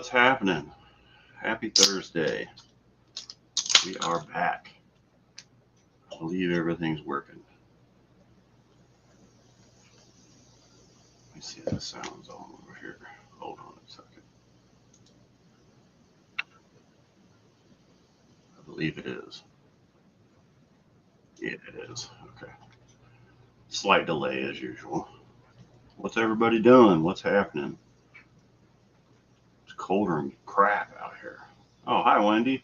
What's happening? Happy Thursday. We are back. I believe everything's working. Let me see if the sound's on over here. Hold on a second. I believe it is. Yeah, it is. Okay. Slight delay as usual. What's everybody doing? What's happening? It's colder than crap out here. Oh, hi, Wendy.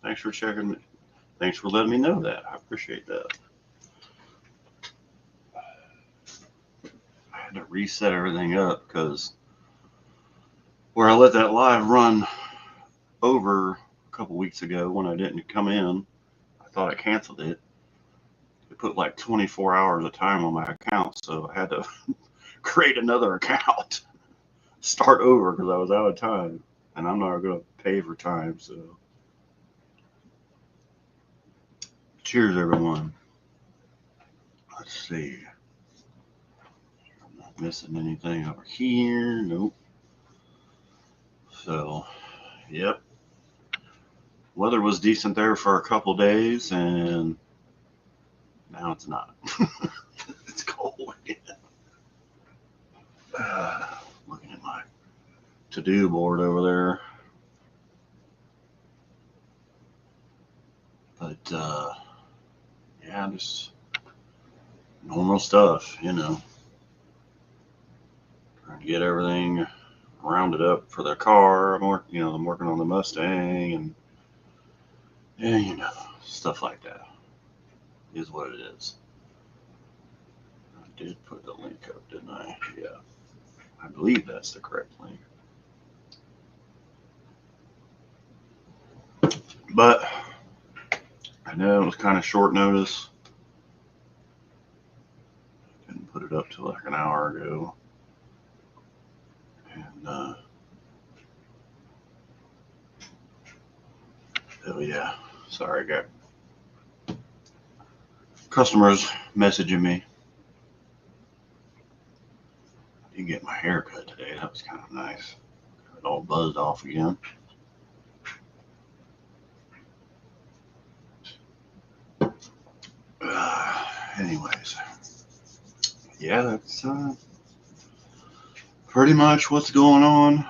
Thanks for checking me. Thanks for letting me know that. I appreciate that. I had to reset everything up because where I let that live run over a couple weeks ago when I didn't come in, I thought I canceled it. It put like 24 hours of time on my account, so I had to create another account, start over because I was out of time, and I'm not going to pay for time. So, cheers, everyone. Let's see. I'm not missing anything over here. Nope. So, yep. Weather was decent there for a couple days, and now it's not. It's cold again. Looking at my to-do board over there. But, yeah, just normal stuff, you know. Trying to get everything rounded up for the car. I'm working on the Mustang, and yeah, you know, stuff like that is what it is. I did put the link up, didn't I? Yeah, I believe that's the correct link. But I know it was kind of short notice. Didn't put it up till like an hour ago. And, oh yeah, sorry, I got customers messaging me. I did get my hair cut today. That was kind of nice. Got it all buzzed off again. Anyways, yeah, that's pretty much what's going on.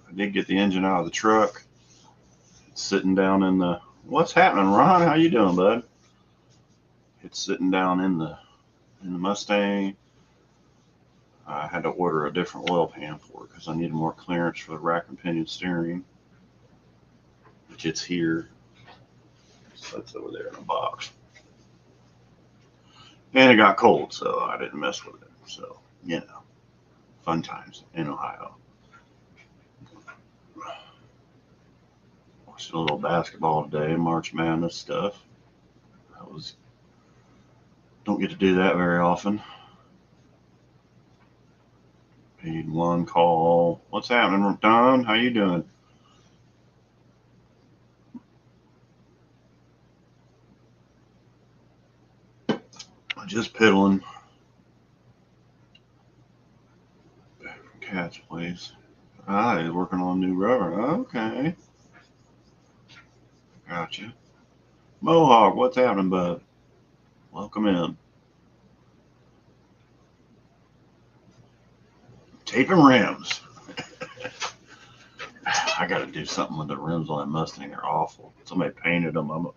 I did get the engine out of the truck. It's sitting down in the. What's happening, Ron? How you doing, bud? It's sitting down in the Mustang. I had to order a different oil pan for it because I needed more clearance for the rack and pinion steering, which it's here. So that's over there in a box. And it got cold, so I didn't mess with it. So, you know, fun times in Ohio. Watched a little basketball today, March Madness stuff. Don't get to do that very often. Paid one call. What's happening, Don? How you doing? Just piddling. Back from Cat's place. Ah, he's working on new rubber. Okay. Gotcha. Mohawk, what's happening, bud? Welcome in. Taping rims. I got to do something with the rims on that Mustang. They're awful. Somebody painted them.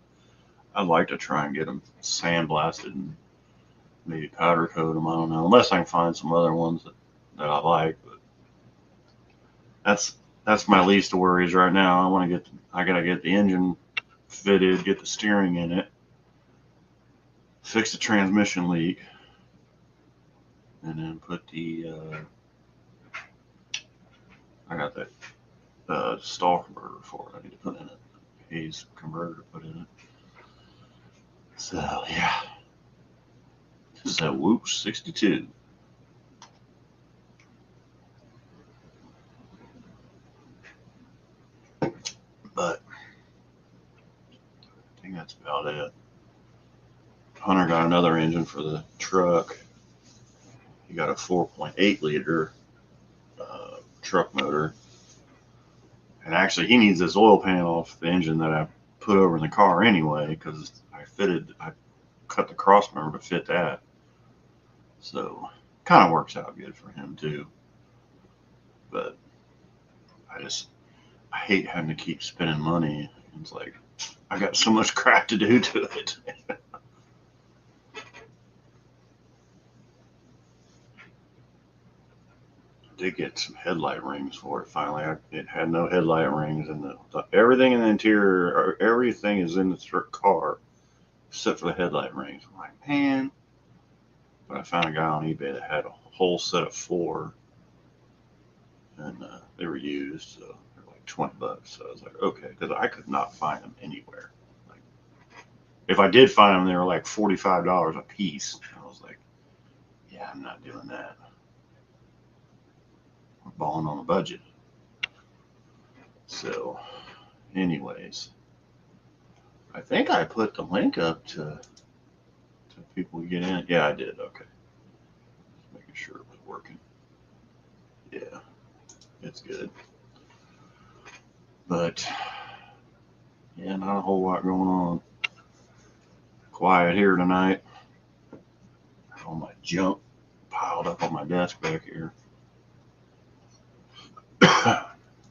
I'd like to try and get them sandblasted and maybe powder coat them. I don't know. Unless I can find some other ones that I like. But that's my least of worries right now. I gotta get the engine fitted, get the steering in it, fix the transmission leak, and then put the I got that stall converter for it. I need to put in it. Hayes converter to put in it. So yeah. So whoops, 62. But I think that's about it. Hunter got another engine for the truck. He got a 4.8 liter truck motor. And actually, he needs this oil pan off the engine that I put over in the car anyway, because I cut the cross member to fit that. So kind of works out good for him too. But I hate having to keep spending money. It's like I got so much crap to do to it. Did get some headlight rings for it finally. It had no headlight rings, and everything in the interior, or everything is in the car except for the headlight rings. I'm like, man. But I found a guy on eBay that had a whole set of 4, and they were used, so they're like $20. So I was like, okay, because I could not find them anywhere. Like, if I did find them, they were like $45 a piece. I was like, yeah, I'm not doing that. We're balling on a budget. So, anyways, I think I put the link up to people get in. Yeah, I did. Okay, just making sure it was working. Yeah, it's good. But yeah, not a whole lot going on. Quiet here tonight. All my junk piled up on my desk back here.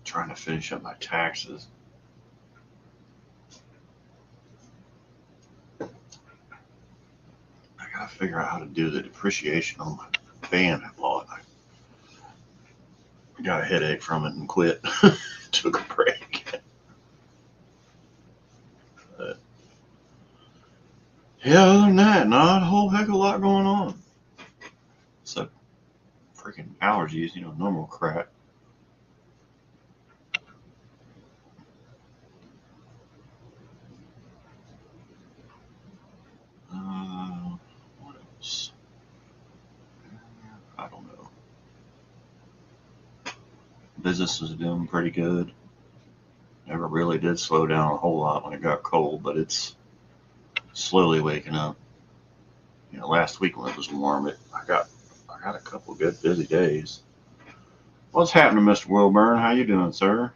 Trying to finish up my taxes. I gotta figure out how to do the depreciation on my van I bought. I got a headache from it and quit. Took a break. But yeah, other than that, not a whole heck of a lot going on. Except freaking allergies, normal crap. What else? I don't know. Business is doing pretty good. Never really did slow down a whole lot when it got cold, but it's slowly waking up. Last week when it was warm, I got a couple of good busy days. What's happening, Mr. Wilburn? How you doing, sir?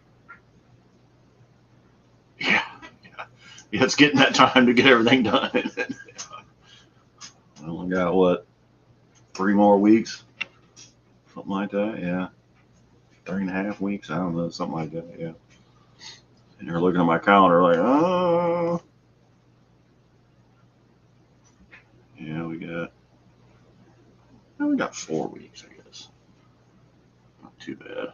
Yeah, it's getting that time to get everything done. I only got what, 3 more weeks, something like that. Yeah, 3.5 weeks. I don't know, something like that. Yeah. And you're looking at my calendar like, oh, yeah, we got 4 weeks, I guess. Not too bad.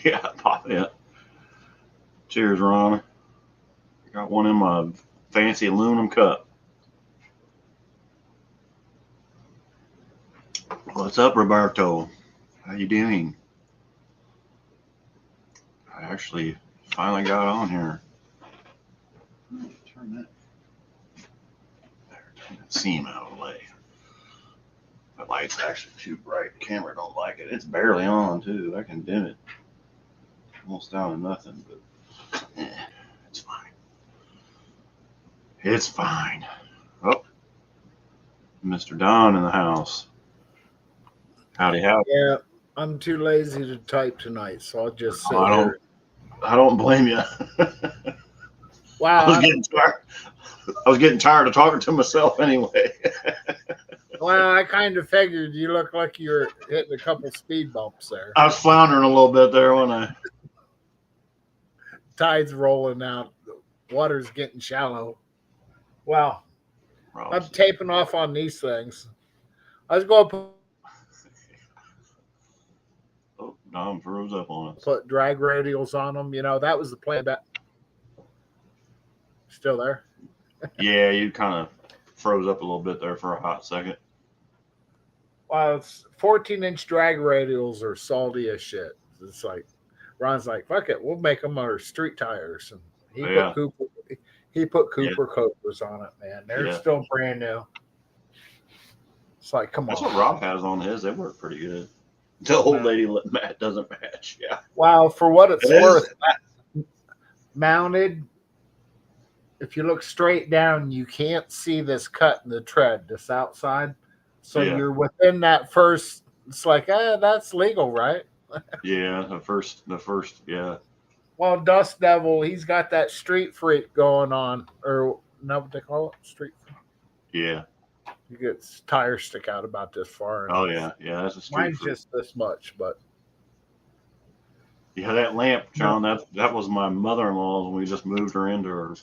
Yeah, pop it. Cheers, Ron. Got one in my fancy aluminum cup. What's up, Roberto? How you doing? I actually finally got on here. Turn that seam out of the way. The light's actually too bright. The camera don't like it. It's barely on too. I can dim it. Almost down to nothing, but it's fine. It's fine. Oh, Mr. Don in the house. Howdy, howdy. Yeah, I'm too lazy to type tonight, so I'll just sit I here. don't blame you. Wow, I was getting tired of talking to myself anyway. I kind of figured you look like you're hitting a couple speed bumps there. I was floundering a little bit there, wasn't I? Tide's rolling out, the water's getting shallow. Wow, I'm taping off on these things. I was going to Oh, Dom froze up on us. put drag radials on them. That was the plan. Still there? Yeah, you kind of froze up a little bit there for a hot second. Well, it's 14-inch drag radials are salty as shit. It's like Ron's like, fuck it, we'll make them our street tires, and he put Cooper Cobras on it. Man, they're still brand new. It's like, come on. That's what Rob has on his. They work pretty good. The old lady Matt doesn't match. Yeah. Wow, for what it's worth, mounted. If you look straight down, you can't see this cut in the tread, this outside. So you're within that first It's like, that's legal, right? Yeah, the first, yeah, Well, Dust Devil, he's got that street freak going on, or not what they call it, street freak. yeah. You get his tires stick out about this far, and Oh yeah, yeah. That's a street mine's fruit. just this much, but Yeah, that lamp, no. John. That was my mother-in-law's when we just moved her into her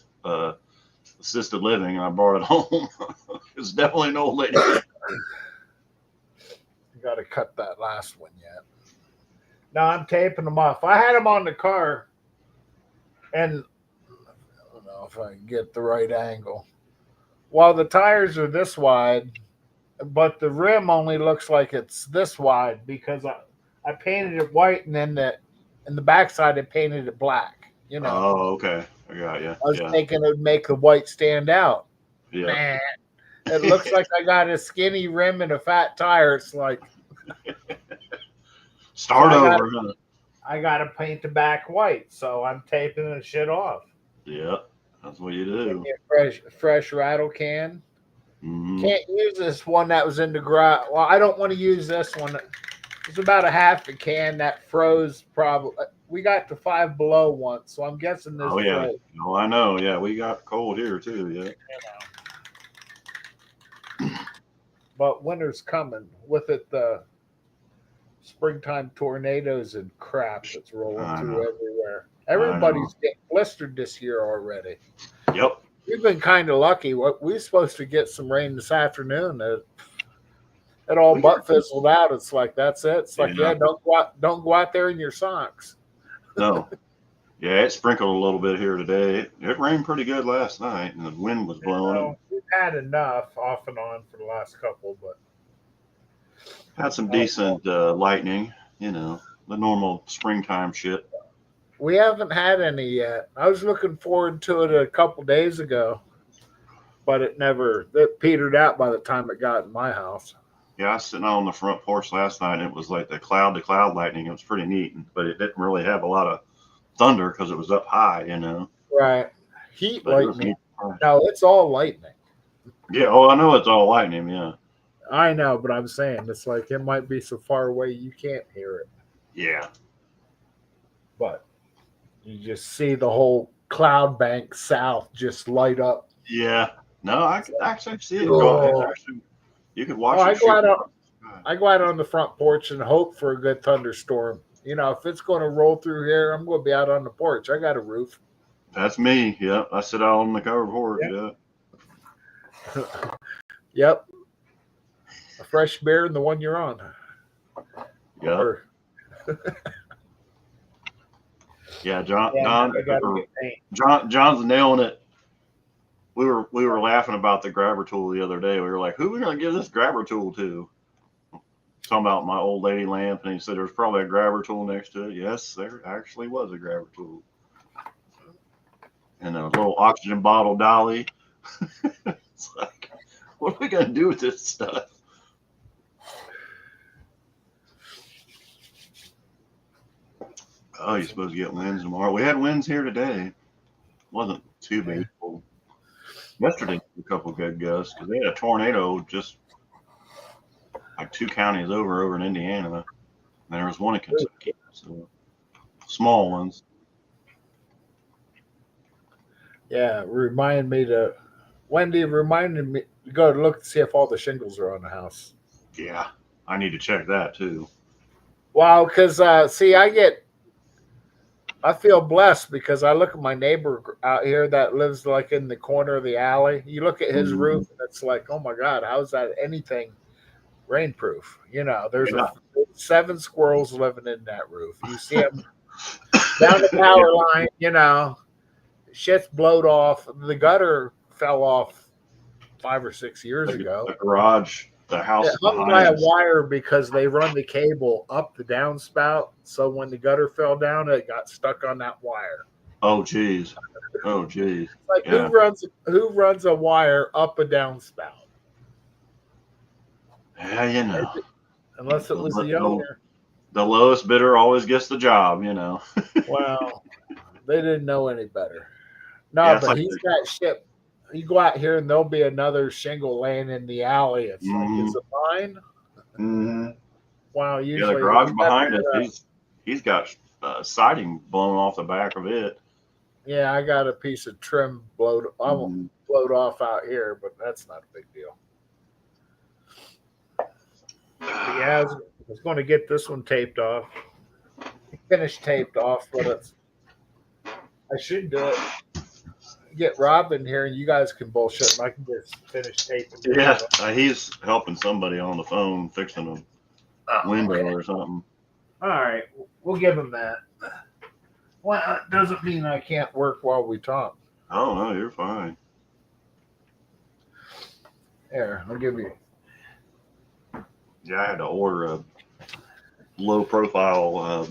assisted living, and I brought it home. It's definitely an old lady. You got to cut that last one yet. No, I'm taping them off. I had them on the car, and I don't know if I can get the right angle. Well, the tires are this wide, but the rim only looks like it's this wide because I painted it white, and then in the backside I painted it black. You know. Oh, okay. I got you. I was thinking it would make the white stand out. Yeah. Man, it looks like I got a skinny rim and a fat tire. It's like Start over. I got to paint the back white, so I'm taping the shit off. Yeah, that's what you do. Fresh rattle can. Mm-hmm. Can't use this one that was in the garage. Well, I don't want to use this one. It's about a half a can that froze. Probably we got to Five Below once, so I'm guessing this. Oh yeah, froze. oh I know. Yeah, we got cold here too. Yeah. But winter's coming with it. The springtime tornadoes and crap that's rolling through everywhere. Everybody's getting blistered this year already. Yep. We've been kind of lucky. We're supposed to get some rain this afternoon. It all but fizzled out. It's like that's it. It's like don't go out there in your socks. No. Yeah, it sprinkled a little bit here today. It rained pretty good last night, and the wind was blowing. We've had enough off and on for the last couple, but had some decent lightning. You know, the normal springtime shit. We haven't had any yet. I was looking forward to it a couple days ago, but it petered out by the time it got in my house. Yeah, I was sitting out on the front porch last night, and it was like the cloud-to-cloud lightning. It was pretty neat, but it didn't really have a lot of thunder because it was up high, you know. Right. Heat lightning. No, it's all lightning. Yeah, oh, I know it's all lightning, yeah. I know, but I'm saying it's like it might be so far away you can't hear it. Yeah. But you just see the whole cloud bank south just light up. Yeah. No, I could actually see it. Actually, you could watch it. I go out on the front porch and hope for a good thunderstorm. You know, if it's going to roll through here, I'm going to be out on the porch. I got a roof. That's me. Yeah. I sit out on the covered porch. Yeah. Yep. A fresh beer and the one you're on. Yeah. Yeah, John's nailing it. We were laughing about the grabber tool the other day. We were like, who are we going to give this grabber tool to? Talking about my old lady lamp, and he said there's probably a grabber tool next to it. Yes, there actually was a grabber tool. And a little oxygen bottle dolly. It's like, what are we going to do with this stuff? Oh, you're supposed to get winds tomorrow. We had winds here today. Wasn't too bad. Yesterday, a couple of good gusts because they had a tornado just like 2 counties over in Indiana. And there was one in Kentucky. So small ones. Yeah, Wendy reminded me to go to look to see if all the shingles are on the house. Yeah, I need to check that too. Wow, because I feel blessed because I look at my neighbor out here that lives like in the corner of the alley. You look at his roof, and it's like, oh my God, how's that anything rainproof? You know, there's 7 squirrels living in that roof. You see them down the power line, you know, shit's blowed off. The gutter fell off 5 or 6 years ago. The garage. The house hung by a wire because they run the cable up the downspout. So when the gutter fell down, it got stuck on that wire. Oh geez. Like who runs a wire up a downspout? Yeah, you know. Unless it was the owner. The lowest bidder always gets the job, you know. Well, they didn't know any better. No, but he's got shit. You go out here and there'll be another shingle laying in the alley. It's like, is it mine? Mm-hmm. Wow, Yeah, usually the garage behind us, he's got siding blown off the back of it. yeah, I got a piece of trim blowed off out here, but that's not a big deal. But yeah, I was going to get this one taped off, finished taped off, but I should do it. Get Rob in here, and you guys can bullshit, and I can just finish taping. Yeah, he's helping somebody on the phone fixing a window or something. All right, we'll give him that. Well, it doesn't mean I can't work while we talk. Oh no, you're fine. Here, I'll give you. Yeah, I had to order a low profile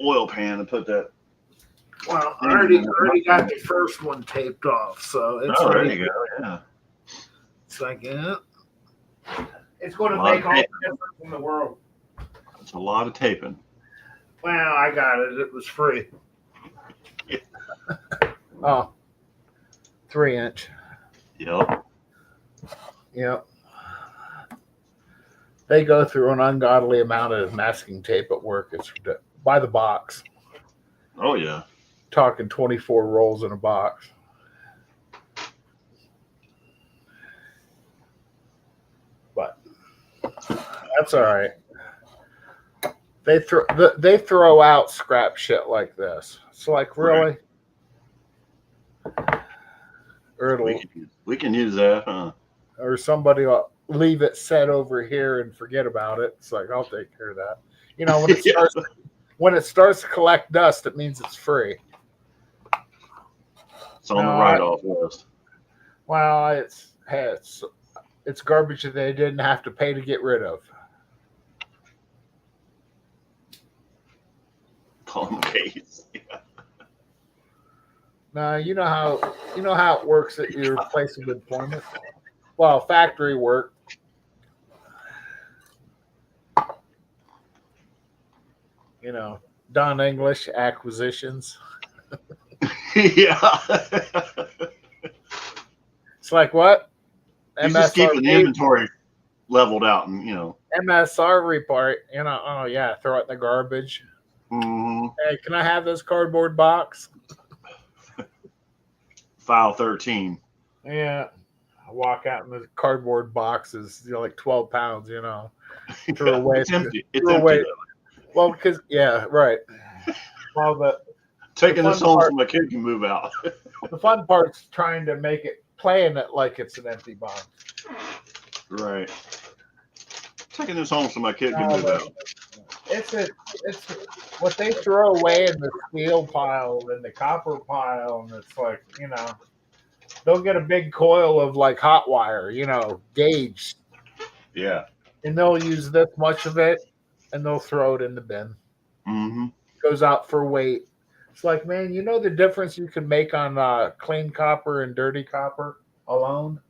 oil pan to put that. Well, I already got the first one taped off, so it's there you go. Yeah. Second, it's going to make all the difference in the world. It's a lot of taping. Well, I got it. It was free. Yeah. Oh, 3-inch. Yep. Yep. They go through an ungodly amount of masking tape at work. It's by the box. Oh yeah. Talking 24 rolls in a box. But that's all right. They throw out scrap shit like this. It's like, really? Or we can use that, huh? Or somebody will leave it set over here and forget about it. It's like, I'll take care of that. You know, when it starts to collect dust, it means it's free. It's on the write-off list. Well, it's garbage that they didn't have to pay to get rid of. Call them case. Yeah. Now you know how it works at your place of employment. Well, factory work. You know, Don English acquisitions. Yeah. It's like what? He's just keeping the inventory leveled out, and MSR report. Oh yeah, throw it in the garbage. Mm-hmm. Hey, can I have this cardboard box? File 13. Yeah, I walk out in the cardboard boxes, like 12 pounds. Throw away. It's empty. It's throw empty. Away. Well, because right. Well, taking this home so my kid can move out. The fun part's trying to make it, playing it like it's an empty box. Right. Taking this home so my kid can move out. It's what they throw away in the steel pile and the copper pile, and it's like, they'll get a big coil of like hot wire, gauge. Yeah. And they'll use this much of it, and they'll throw it in the bin. Mm-hmm. Goes out for weight. It's like, man, you know the difference you can make on clean copper and dirty copper alone?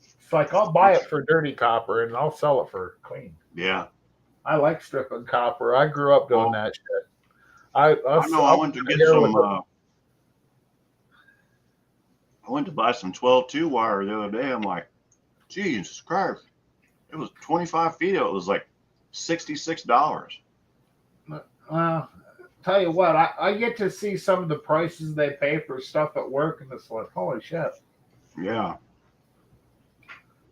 It's like, I'll buy it for dirty copper and I'll sell it for clean. Yeah. I like stripping copper. I grew up doing that shit. I went to get some. I went to buy some 12-2 wire the other day. I'm like, Jesus Christ. It was 25 feet. It was like $66. Well, tell you what, I get to see some of the prices they pay for stuff at work, and it's like, holy shit. Yeah.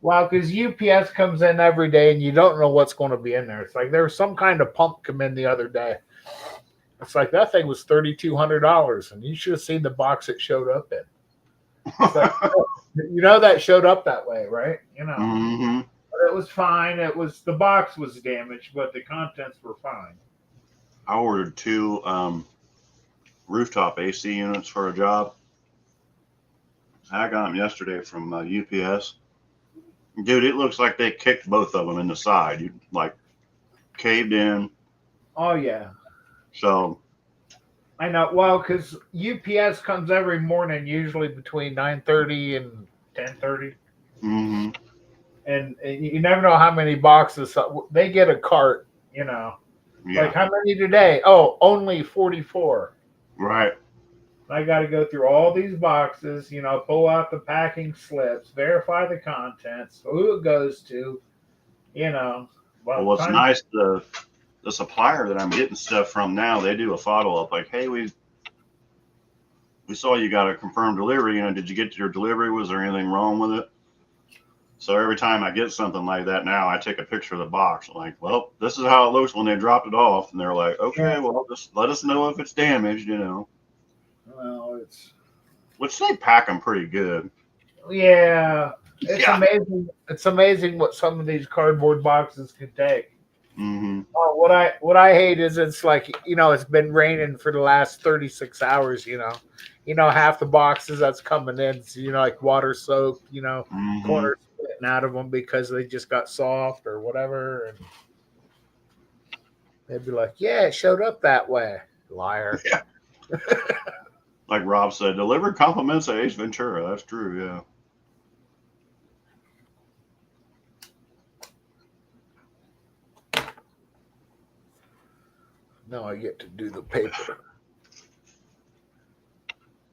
Well, because UPS comes in every day, and you don't know what's going to be in there. It's like there was some kind of pump come in the other day. It's like that thing was $3,200, and you should have seen the box it showed up in. It's like, that showed up that way, right? Mm-hmm. But it was fine. The box was damaged, but the contents were fine. I ordered 2 rooftop AC units for a job. I got them yesterday from UPS. Dude, it looks like they kicked both of them in the side. You like caved in. Oh yeah. So. I know. Well, because UPS comes every morning, usually between 9:30 and 10:30. Mm-hmm. And you never know how many boxes they get a cart. Yeah. Like how many today? Oh, only 44. Right. I got to go through all these boxes, pull out the packing slips, verify the contents, who it goes to, Well, what's nice, the supplier that I'm getting stuff from now, they do a follow up like, hey, we saw you got a confirmed delivery. You know, did you get your delivery? Was there anything wrong with it? So every time I get something like that now, I take a picture of the box. I'm like, well, this is how it looks when they dropped it off. And they're like, okay, well, just let us know if it's damaged, you know. Well, which they pack them pretty good. Yeah. It's amazing. It's amazing what some of these cardboard boxes can take. Mm-hmm. Oh, what I hate is it's like, you know, it's been raining for the last 36 hours, you know, half the boxes that's coming in, you know, like water soaked, you know, corners splitting out of them because they just got soft or whatever. And they'd be like, yeah, it showed up that way. Liar. Yeah. Like Rob said, delivered compliments at Ace Ventura. That's true, yeah. Now I get to do the paper.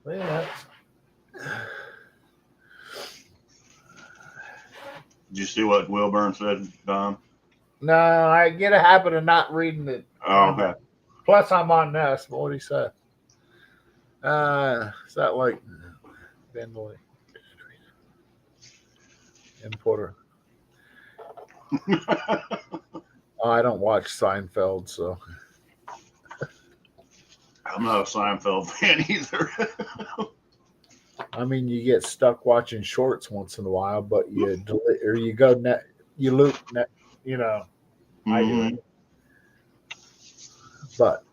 Yeah. Did you see what Wilburn said, Don? No, I get a habit of not reading it. Oh, okay. Plus, I'm on Nest. What did he say? Is that like Bentley importer? Oh, I don't watch Seinfeld, so I'm not a Seinfeld fan either. I mean, you get stuck watching shorts once in a while, but you go net, you loop net, you know. I do it. But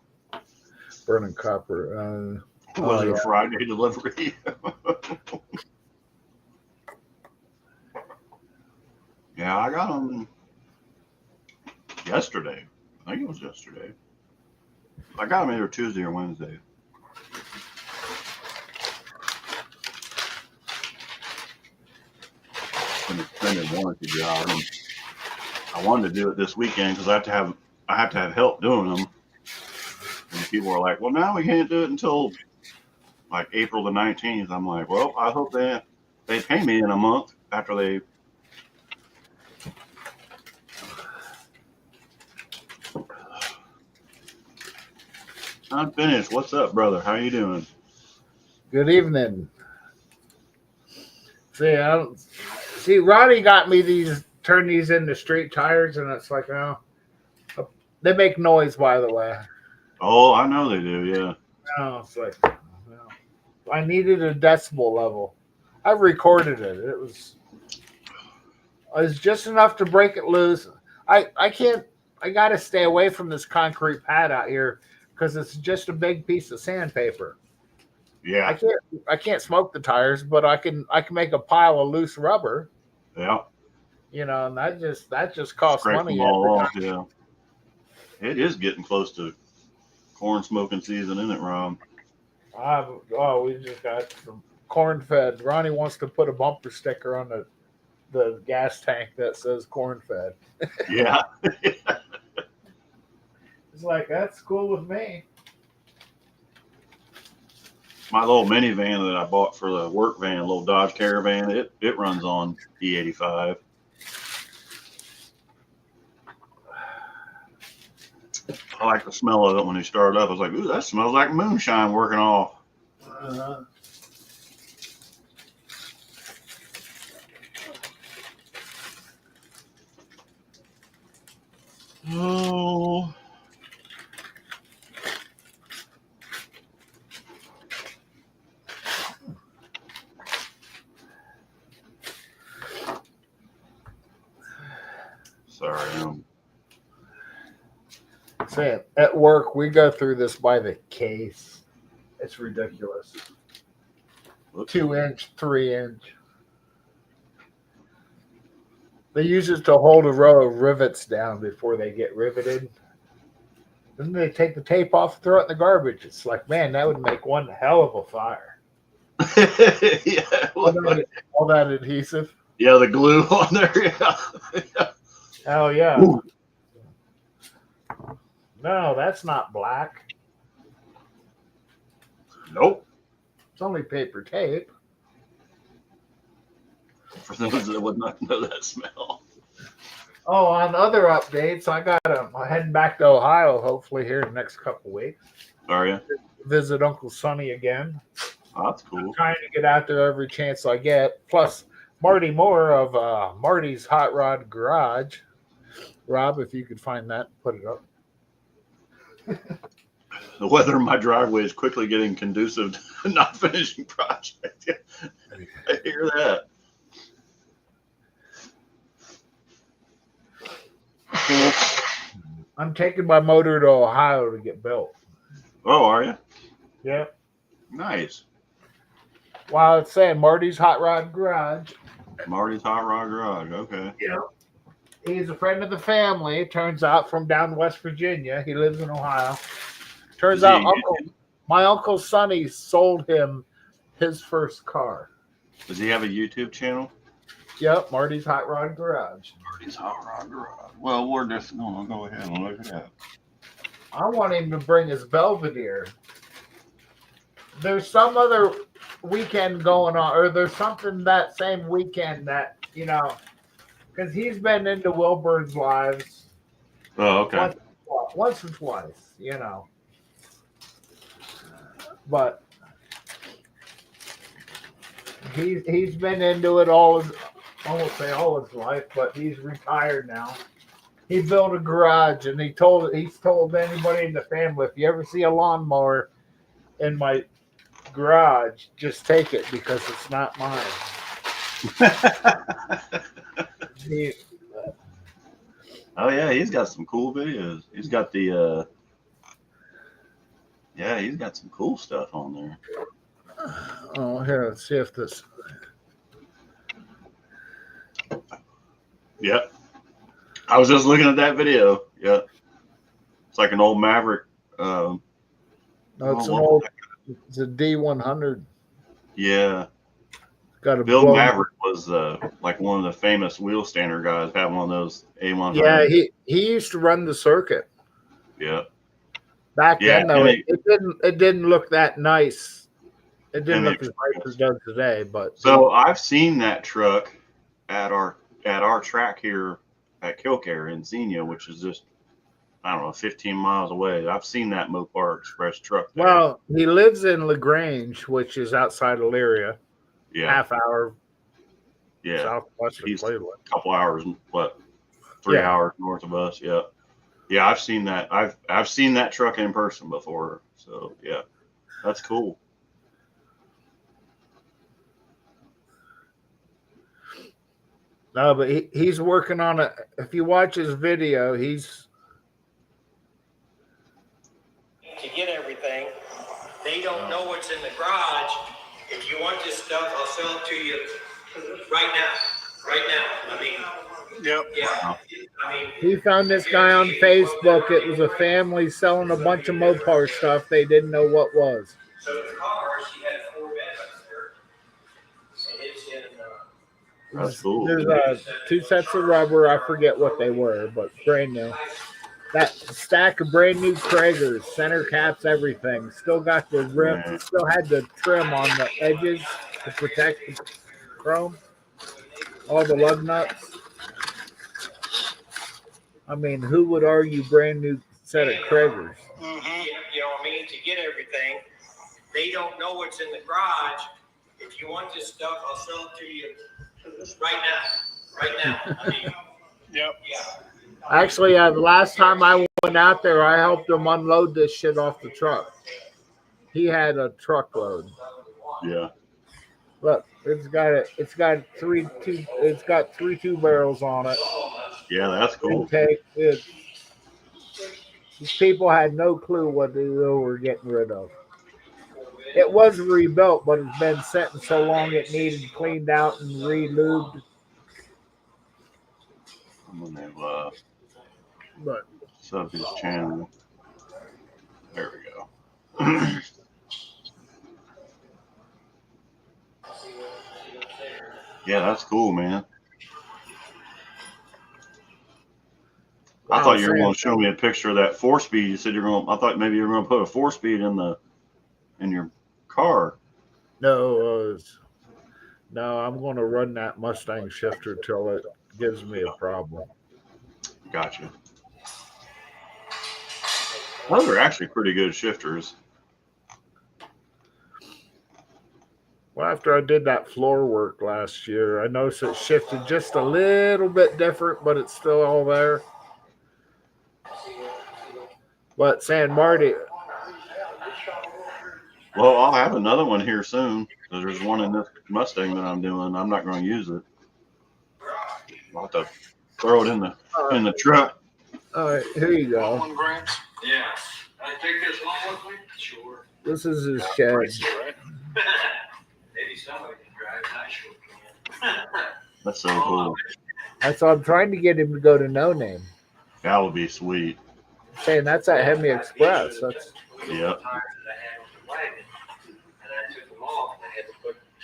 Burning Copper. Was it a Friday delivery? Yeah, I got them yesterday. I think it was yesterday. I got them either Tuesday or Wednesday. An extended warranty job. And I wanted to do it this weekend because I have to have help doing them. And people were like, "Well, now we can't do it until like April the 19th." I'm like, "Well, I hope they pay me in a month after they." I'm finished. What's up, brother? How you doing? Good evening. See, Ronnie got me turn these into street tires, and it's like, oh, they make noise, by the way. Oh, I know they do. Yeah. No, it's like, well, I needed a decibel level. I've recorded it. It was just enough to break it loose. I can't. I got to stay away from this concrete pad out here because it's just a big piece of sandpaper. Yeah. I can't smoke the tires, but I can make a pile of loose rubber. Yeah. You know, and that just costs Scrape money. Them all off, yeah. It is getting close to corn smoking season, isn't it, Rob? We just got some corn fed. Ronnie wants to put a bumper sticker on the gas tank that says corn fed. Yeah. It's like, that's cool with me. My little minivan that I bought for the work van, a little Dodge Caravan, it runs on E85. I like the smell of it when they started up. I was like, ooh, that smells like moonshine working off. Oh. Sorry. Saying at work, we go through this by the case. It's ridiculous. 2-inch, 3-inch. They use it to hold a row of rivets down before they get riveted. Then they take the tape off and throw it in the garbage. It's like, man, that would make one hell of a fire. Yeah. All that adhesive. Yeah, the glue on there. Yeah. Oh, yeah. Ooh. No, that's not black. Nope. It's only paper tape. For those that would not know that smell. Oh, on other updates, I'm heading back to Ohio hopefully here in the next couple weeks. Are you? Visit Uncle Sonny again. Oh, that's I'm cool. trying to get out there every chance I get. Plus, Marty Moore of Marty's Hot Rod Garage. Rob, if you could find that, put it up. The weather in my driveway is quickly getting conducive to not finishing project. I hear that. I'm taking my motor to Ohio to get built. Oh, are you? Yeah. Nice. While it's saying Marty's Hot Rod Garage. Marty's Hot Rod Garage. Okay. Yeah. He's a friend of the family. Turns out from down West Virginia. He lives in Ohio. Turns out my Uncle Sonny sold him his first car. Does he have a YouTube channel? Yep, Marty's Hot Rod Garage. Marty's Hot Rod Garage. Well, we're just going to go ahead and look it up. I want him to bring his Belvedere. There's some other weekend going on, or there's something that same weekend that, because he's been into Wilburn's lives. Oh, okay. Once or twice, But he's been into it I won't say all his life, but he's retired now. He built a garage, and he's told anybody in the family, if you ever see a lawnmower in my garage, just take it because it's not mine. Oh yeah, he's got some cool videos. He's got the he's got some cool stuff on there. Oh, here, let's see if this. Yep. I was just looking at that video. Yep. It's like an old Maverick. No, it's it's a D100. Yeah. Got a Bill Maverick was like one of the famous wheel stander guys, having one of those A100. Yeah, he used to run the circuit. Yeah. Back then, though, it didn't look that nice. It didn't look as nice as it does today. But so I've seen that truck at our track here at Killcare in Xenia, which is just 15 miles away. I've seen that Mopar Express truck there. Well, he lives in LaGrange, which is outside Elyria. Yeah. Half hour. Yeah. Southwest of Cleveland. A couple hours, 3 hours north of us. Yeah. Yeah, I've seen that. I've seen that truck in person before. So yeah, that's cool. No, but he's working on it. If you watch his video, he's to get everything. They don't know what's in the garage. If you want this stuff, I'll sell it to you right now. Right now. I mean, yep. Yeah. He found this guy on Facebook. It was a family selling a bunch of Mopar stuff they didn't know what was. So the car, she had 4 beds there. And it's in That's cool. There's 2 sets of rubber. I forget what they were, but brand new. That stack of brand new Kragers, center caps, everything. Still got the rim. Still had the trim on the edges to protect the chrome. All the lug nuts. I mean, who would argue brand new set of Kragers? Mm-hmm. You know what I mean? To get everything. They don't know what's in the garage. If you want this stuff, I'll sell it to you right now. Right now. I mean, yep. Yeah. Actually, the last time I went out there, I helped him unload this shit off the truck. He had a truckload. Yeah. Look, it's got 3 2 barrels on it. Yeah, that's cool. These people had no clue what they were getting rid of. It was rebuilt, but it's been sitting so long it needed cleaned out and re-lubed. I'm gonna But sub his channel. There we go. Yeah, that's cool, man. I thought you were going to show me a picture of that 4-speed. You said I thought maybe you were going to put a 4-speed in your car. no, I'm going to run that Mustang shifter till it gives me a problem. Gotcha. Those are actually pretty good shifters. Well, after I did that floor work last year, I noticed it shifted just a little bit different, but it's still all there. But San Marty, Well, I'll have another one here soon. There's one in this Mustang that I'm doing. I'm not going to use it. I'll have to throw it in the truck. all right, here you go. One grams? Yeah. Can I take this home with me? Sure. This is his shed. Right? Maybe somebody can drive. I sure can. That's so cool. So I'm trying to get him to go to No Name. That would be sweet. Saying that's at Hemi Express. That's Yep. And I took them off, and I had to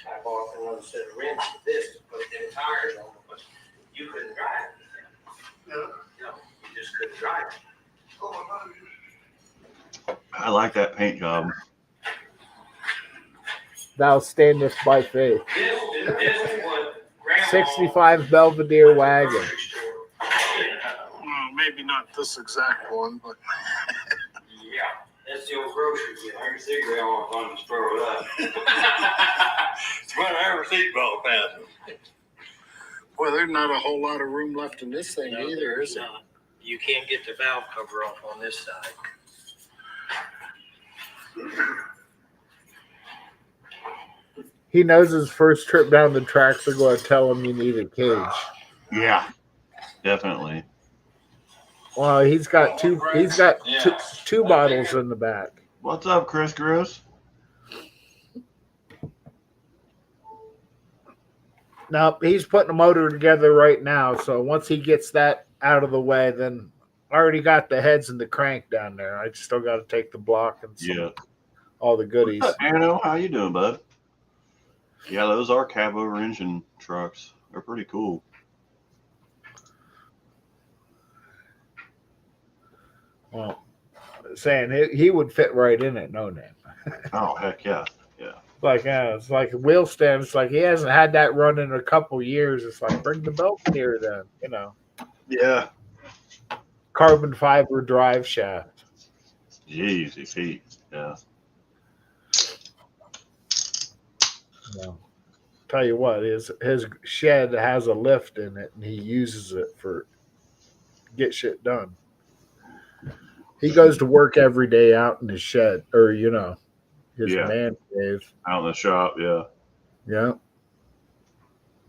I bought another set of rims for this to put them tires on, but you couldn't drive it. No, you just couldn't drive it. I like that paint job. thou standeth by faith. This is what Grandma 65 Belvedere wagon. Well, maybe not this exact one, but Yeah, that's the old grocery store. I can see Grandma on to throw it up. It's when I ever see both passes. boy, there's not a whole lot of room left in this thing either, is there? You can't get the valve cover off on this side. He knows his first trip down the tracks are going to tell him you need a cage. Yeah, definitely. Well, he's got two bottles in the back. What's up, Chris Gross? Now, he's putting the motor together right now, so once he gets that out of the way, then I already got the heads and the crank down there. I just still got to take the block and all the goodies. What's up, Anno? How you doing, bud? Yeah, those are cab over engine trucks. They're pretty cool. Well, saying he would fit right in it, No Name. Oh, heck yeah. Yeah. Like, it's like a wheel stand. It's like he hasn't had that run in a couple years. It's like, bring the belt here then, Yeah. Carbon fiber drive shaft. Jeez, feet. Yeah. Tell you what, his shed has a lift in it, and he uses it for get shit done. He goes to work every day out in his shed, or his man cave. Out in the shop, yeah. Yeah.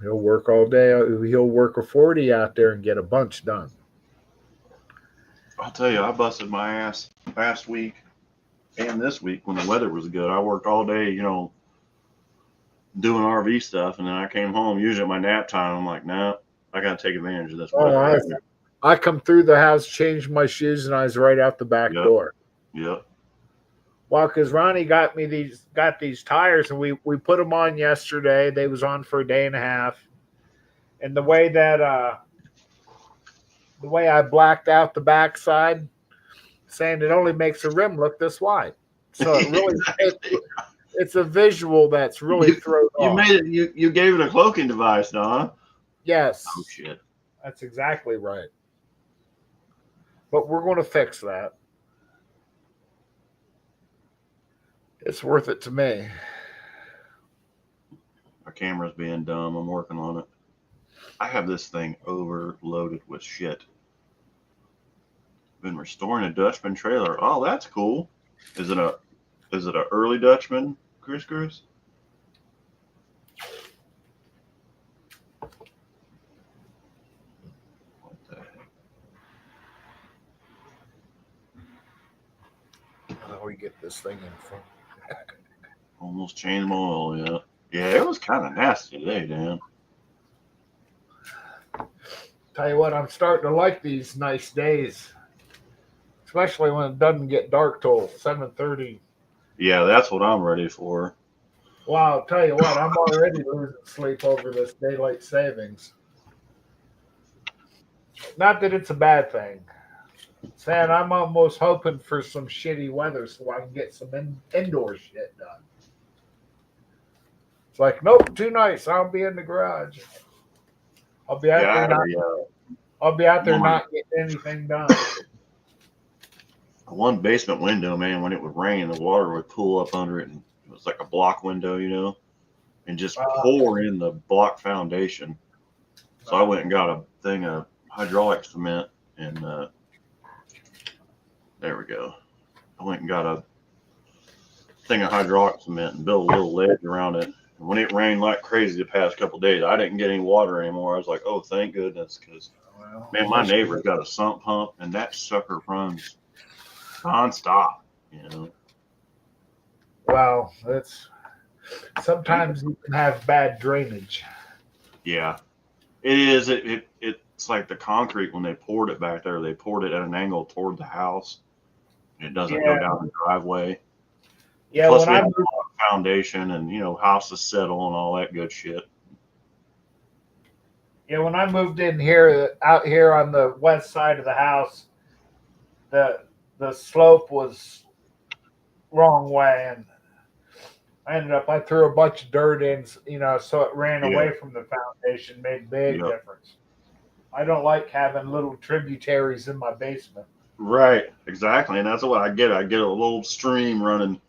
He'll work all day. He'll work a 40 out there and get a bunch done. I'll tell you, I busted my ass last week and this week when the weather was good. I worked all day, doing RV stuff, and then I came home. Usually at my nap time, I'm like, nah, I got to take advantage of this weather. I come through the house, changed my shoes, and I was right out the back door. Yep. Well, because Ronnie got these tires, and we put them on yesterday. They was on for a day and a half, and the way I blacked out the backside, saying it only makes the rim look this wide. So it really it's a visual that's really thrown off. You made it. You gave it a cloaking device, Donna. Yes. Oh shit. That's exactly right. But we're going to fix that. It's worth it to me. Our camera's being dumb. I'm working on it. I have this thing overloaded with shit. Been restoring a Dutchman trailer. Oh, that's cool. Is it a early Dutchman, Chris Cruz? What the heck? How do we get this thing in front? Almost changed my oil, yeah. Yeah, it was kind of nasty today, Dan. Tell you what, I'm starting to like these nice days, especially when it doesn't get dark till 7:30. Yeah, that's what I'm ready for. Well, I'll tell you what, I'm already losing sleep over this daylight savings. Not that it's a bad thing. Saying I'm almost hoping for some shitty weather so I can get some indoor shit done. It's like, nope, too nice. I'll be in the garage. I'll be out there. I'll be out there not getting anything done. One basement window, man, when it would rain, the water would pool up under it, and it was like a block window, and just pour in the block foundation. So I went and got a thing of hydraulic cement, and there we go. I went and got a thing of hydraulic cement and built a little ledge around it. And when it rained like crazy the past couple of days, I didn't get any water anymore. I was like, oh, thank goodness, because man, my neighbor's got a sump pump, and that sucker runs nonstop. Well, sometimes you can have bad drainage. Yeah, it is. It's like the concrete when they poured it back there. They poured it at an angle toward the house. It doesn't go down the driveway. Yeah, plus we have a foundation and houses settle and all that good shit. Yeah, when I moved in here, out here on the west side of the house, the slope was wrong way, and I threw a bunch of dirt in, so it ran away from the foundation, made a big difference. I don't like having little tributaries in my basement. Right, exactly, and that's what I get. I get a little stream running.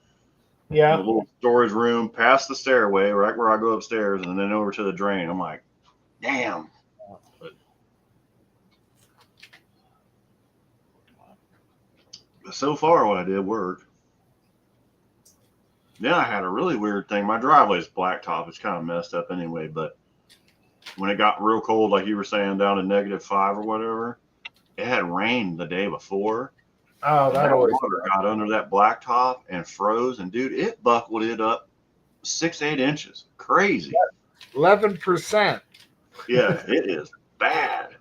Yeah, in a little storage room past the stairway, right where I go upstairs, and then over to the drain. I'm like, damn. But so far, what I did worked. Then I had a really weird thing. My driveway's blacktop. It's kind of messed up anyway, but when it got real cold, like you were saying, down to -5 or whatever, it had rained the day before. Oh, that water got under that blacktop and froze, and dude, it buckled it up 6-8 inches. Crazy. 11%. Yeah, it is bad.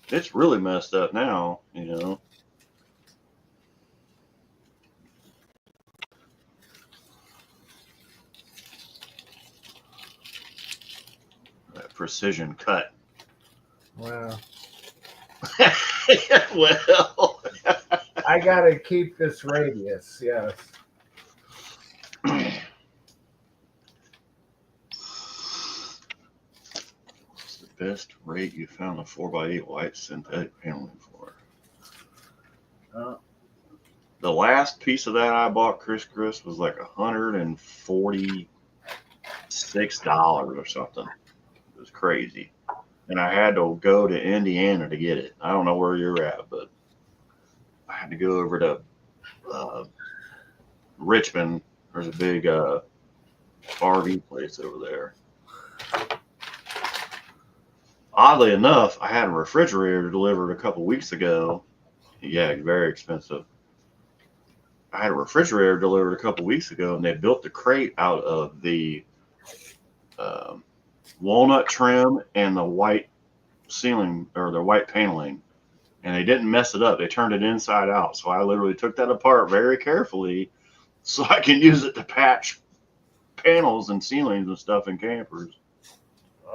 It's really messed up now, That precision cut. Wow. Well, I gotta keep this radius. Yes. What's the best rate you found a 4x8 white synthetic paneling for? The last piece of that I bought, Chris, was like $146 or something. It was crazy. And I had to go to Indiana to get it. I don't know where you're at, but I had to go over to Richmond. There's a big RV place over there. Oddly enough, I had a refrigerator delivered a couple weeks ago. Yeah, very expensive. I had a refrigerator delivered a couple weeks ago, and they built the crate out of the walnut trim and the white ceiling or the white paneling, and they didn't mess it up. They turned it inside out. So I literally took that apart very carefully so I can use it to patch panels and ceilings and stuff in campers.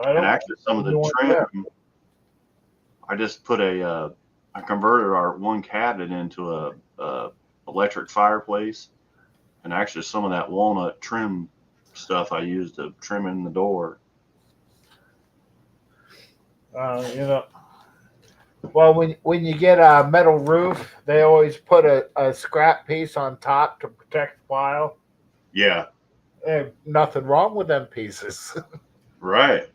And actually some of the trim, I just put I converted our one cabinet into a electric fireplace, and actually some of that walnut trim stuff I used to trim in the door. Well, when you get a metal roof, they always put a scrap piece on top to protect the pile. Yeah. Nothing wrong with them pieces. Right.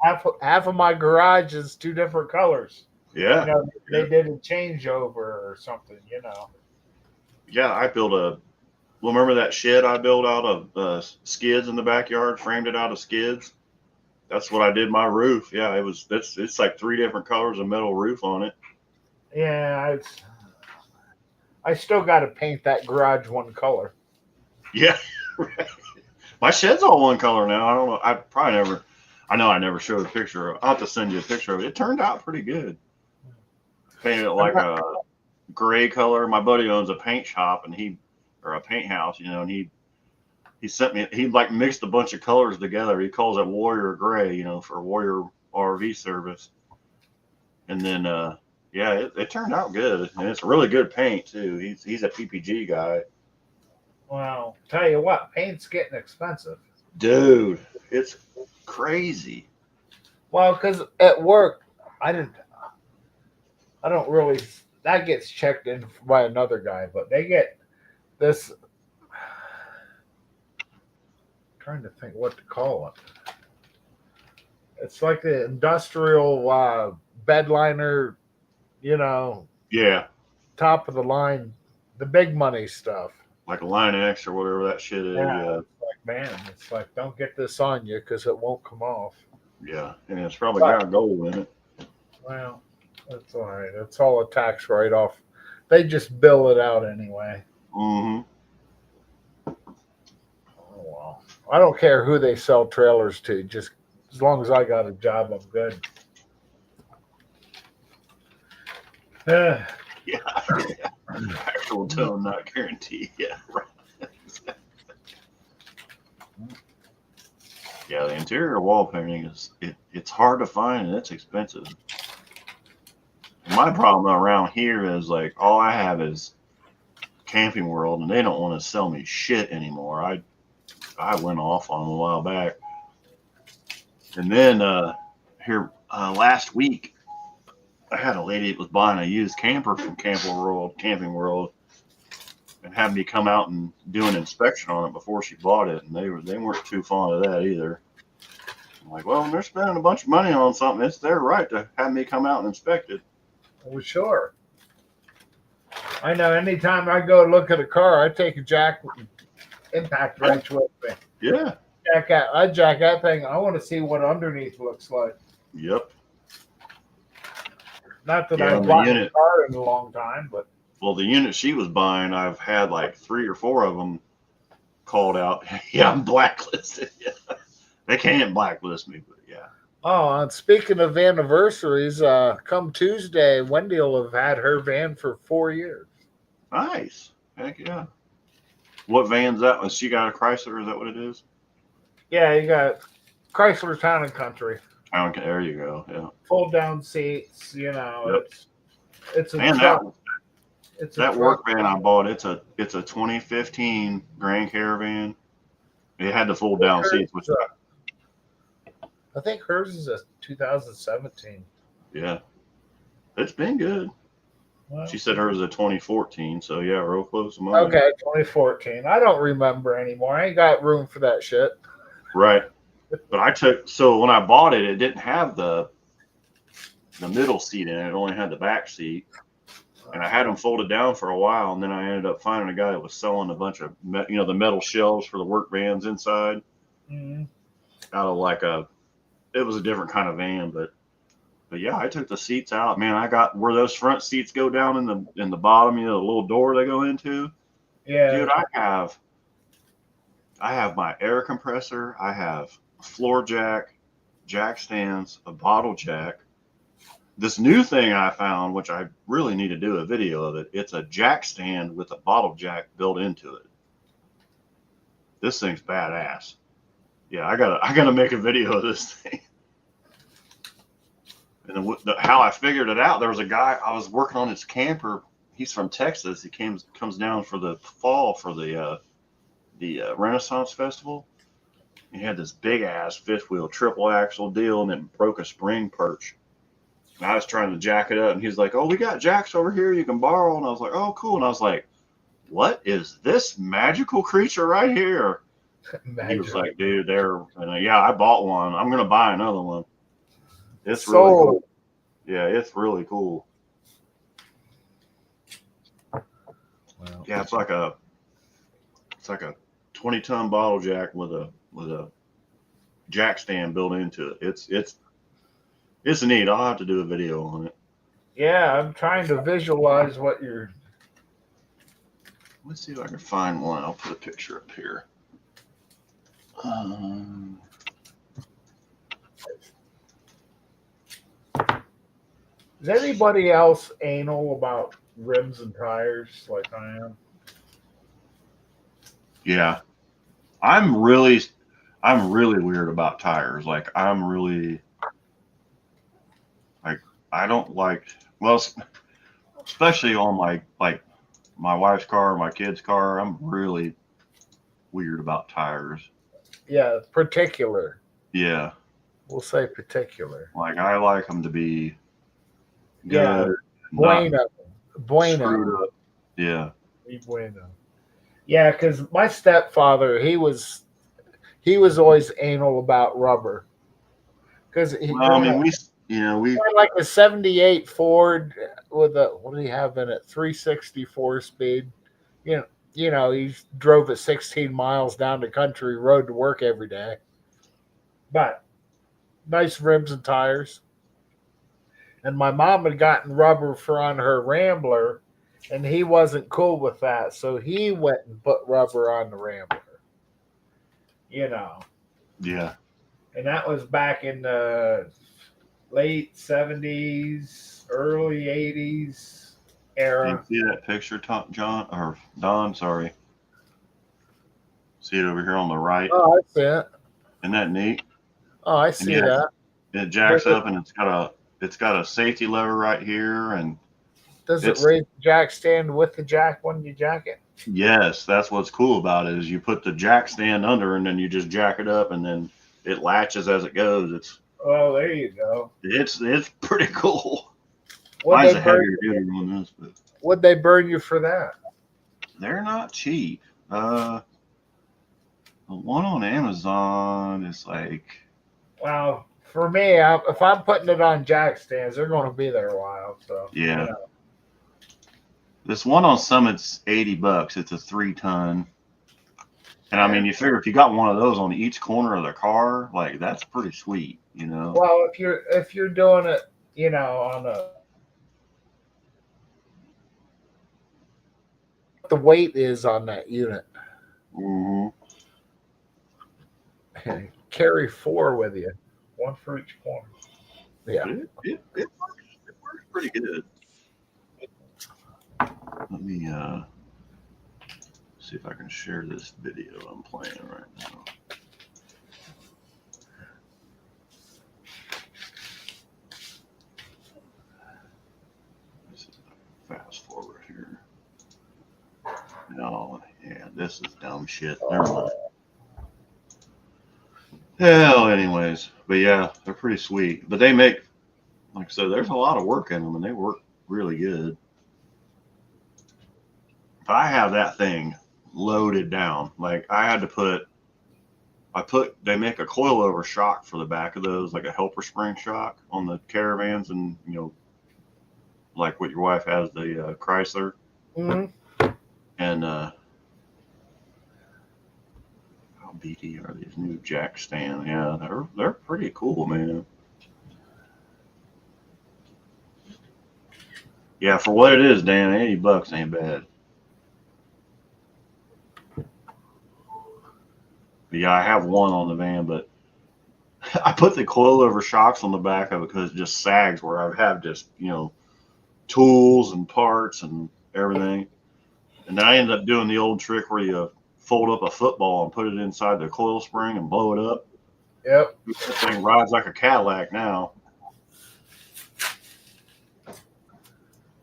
Half of my garage is 2 different colors. Yeah. They did a changeover or something, Yeah, I built remember that shed I built out of skids in the backyard, framed it out of skids? That's what I did my roof. Yeah, it's like 3 different colors of metal roof on it. Yeah, I still got to paint that garage one color. Yeah, my shed's all one color now. I don't know. I know I never showed a picture. I'll have to send you a picture of it. It turned out pretty good. Painted it like a gray color. My buddy owns a paint shop or a paint house, and he sent me, he like mixed a bunch of colors together. He calls it Warrior Gray, for Warrior RV service. And then, it turned out good. And it's really good paint too. He's a PPG guy. Well, tell you what, paint's getting expensive. Dude, it's crazy. Well, because at work, I don't really. That gets checked in by another guy, but they get this. Trying to think what to call it. It's like the industrial bed liner, Yeah, top of the line, the big money stuff. like a Line X or whatever that shit is. Yeah, It's like, man, it's like, don't get this on you because it won't come off. yeah, and it's probably got gold in it. Well, that's all right. It's all a tax write off. They just bill it out anyway. Mm-hmm. Oh, well. I don't care who they sell trailers to. Just as long as I got a job, I'm good. Yeah. Actual tone, not guarantee. Yeah, right. Yeah, the interior wall painting it's hard to find and it's expensive. My problem around here is like all I have is Camping World, and they don't want to sell me shit anymore. I went off on them a while back, and then here last week I had a lady that was buying a used camper from Camping World, and had me come out and do an inspection on it before she bought it, and they weren't too fond of that either. I'm like, well, when they're spending a bunch of money on something, it's their right to have me come out and inspect it. Well, sure. I know anytime I go look at a car, I take a jack impact wrench with me. Yeah. I jack that thing. I want to see what underneath looks like. Yep. Not that I've bought a car in a long time, but. Well, the unit she was buying, I've had like 3 or 4 of them called out. Yeah, I'm blacklisted. Yeah. They can't blacklist me, but yeah. Oh, and speaking of anniversaries, come Tuesday, Wendy will have had her van for 4 years. Nice. Heck yeah. What van's that one? She got a Chrysler? Is that what it is? Yeah, you got Chrysler Town and Country. There you go. Yeah. Fold down seats. Yep. It's a Man, truck. That work van I bought, it's a 2015 Grand Caravan. It had the fold down seats, which I think hers is a 2017. Yeah, it's been good. Well, she said hers is a 2014, so yeah, real close to mine. Okay, 2014. I don't remember anymore. I ain't got room for that shit. Right, but so when I bought it, it didn't have the middle seat in it. It only had the back seat. And I had them folded down for a while, and then I ended up finding a guy that was selling a bunch of, the metal shelves for the work vans inside. Mm-hmm. Out of it was a different kind of van, but yeah, I took the seats out. Man, I got where those front seats go down in the bottom, the little door they go into. Yeah, dude, I have my air compressor. I have a floor jack stands, a bottle jack. This new thing I found, which I really need to do a video of it, it's a jack stand with a bottle jack built into it. This thing's badass. Yeah, I gotta make a video of this thing. And how I figured it out, there was a guy, I was working on his camper. He's from Texas. He comes down for the fall for the Renaissance Festival. He had this big ass fifth wheel triple axle deal, and it broke a spring perch. And I was trying to jack it up, and he's like, "Oh, we got jacks over here you can borrow." And I was like, "Oh, cool." And I was like, "What is this magical creature right here?" He was like, "Dude, yeah, I bought one. I'm gonna buy another one. It's really cool. Yeah, it's really cool." Well, yeah, it's like a 20-ton bottle jack with a jack stand built into it. It's neat. I'll have to do a video on it. Yeah, I'm trying to visualize what you're. Let's see if I can find one. I'll put a picture up here. Is anybody else anal about rims and tires like I am? Yeah, I'm really weird about tires. Like I don't like, well, especially on my wife's car, my kid's car. I'm really weird about tires. Yeah, particular. Yeah. We'll say particular. Like I like them to be good. Yeah. Bueno. screwed up. Yeah. Bueno. Yeah, because my stepfather, he was always anal about rubber. Because he Well, I mean, we had like a '78 Ford with a, what did he have in it? 364 speed. You know, he drove it 16 miles down the country road to work every day. But nice rims and tires. And my mom had gotten rubber for on her Rambler, and he wasn't cool with that, so he went and put rubber on the Rambler. You know, yeah. and that was back in the late '70s, early '80s You era. can see that picture, John or Don? Sorry. See it over here on the right. Oh, I see it. Isn't that neat? Oh, I see yeah, that. It jacks up, and it's got a safety lever right here, and Does it raise the jack stand with the jack when you jack it? yes, that's what's cool about it is you put the jack stand under, and then you just jack it up, and then it latches as it goes. Oh, there you go. It's pretty cool. What'd Mine's they a burn heavier duty one, this, but What'd they burn you for that? they're not cheap. The one on Amazon is like, Well, for me, if I'm putting it on jack stands, they're going to be there a while. So yeah. You know. This one on Summit's $80. It's a 3-ton. And I mean, you figure if you got one of those on each corner of the car, like that's pretty sweet, you know. Well, if you're doing it, you know, on the weight is on that unit. Mm-hmm. Carry 4 with you, 1 for each corner. Yeah, It works pretty good. Let me see if I can share this video I'm playing right now. Fast forward here. No, yeah, this is dumb shit. Never mind. Hell, anyways, but yeah, they're pretty sweet. But they make, like I said, there's a lot of work in them, and they work really good. But I have that thing loaded down. Like I had to they make a coilover shock for the back of those, like a helper spring shock on the Caravans, and you know, like what your wife has, the Chrysler. Mm-hmm. And how beady are these new jack stand? Yeah, they're pretty cool, man. Yeah, for what it is, Dan, $80 ain't bad. But yeah, I have one on the van, but I put the coilover shocks on the back of it because it just sags where I have just, you know, tools and parts and everything. And then I ended up doing the old trick where you fold up a football and put it inside the coil spring and blow it up. Yep. That thing rides like a Cadillac now.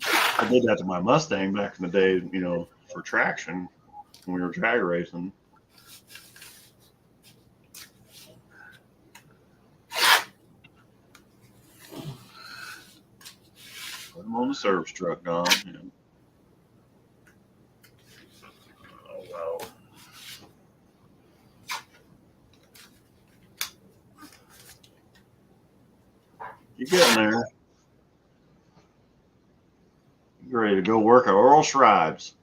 I did that to my Mustang back in the day, you know, for traction when we were drag racing. Put them on the service truck, Don. Yeah. Oh, well. You're getting there. You're ready to go work at Oral Shribes.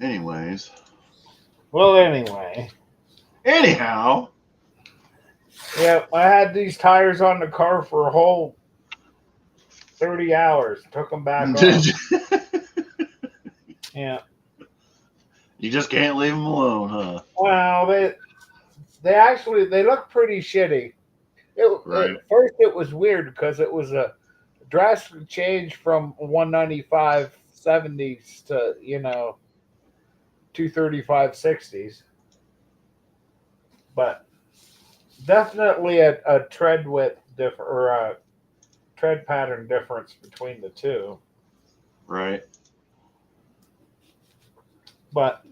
Anyways. Well, anyhow. Yeah, I had these tires on the car for a whole 30 hours. Took them back off. Yeah. You just can't leave them alone, huh? Well, they look pretty shitty. At first, it was weird because it was a drastic change from 195 70s to, you know, 235 60s. But definitely a tread width or a tread pattern difference between the two. Right. But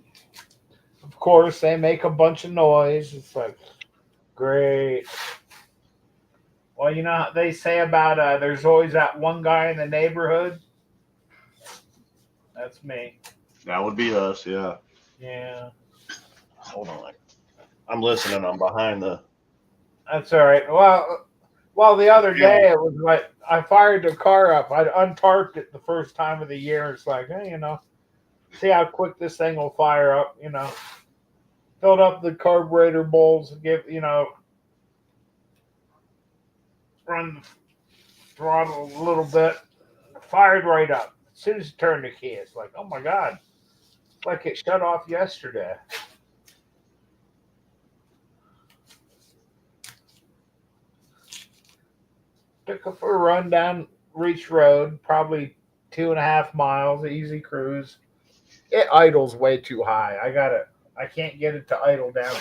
of course, they make a bunch of noise. It's like, great. Well, you know how they say about there's always that one guy in the neighborhood. That's me. That would be us, yeah. Yeah. Hold on. I'm listening. I'm behind the. That's all right. Well, the other day it was like I fired the car up. I untarped it the first time of the year. It's like, hey, you know, see how quick this thing will fire up. You know, filled up the carburetor bowls, give run the throttle a little bit, fired right up. As soon as you turn the key, it's like, oh my god, it's like it shut off yesterday. Took it for a run down Reach Road, probably 2.5 miles, easy cruise. It idles way too high. I can't get it to idle down.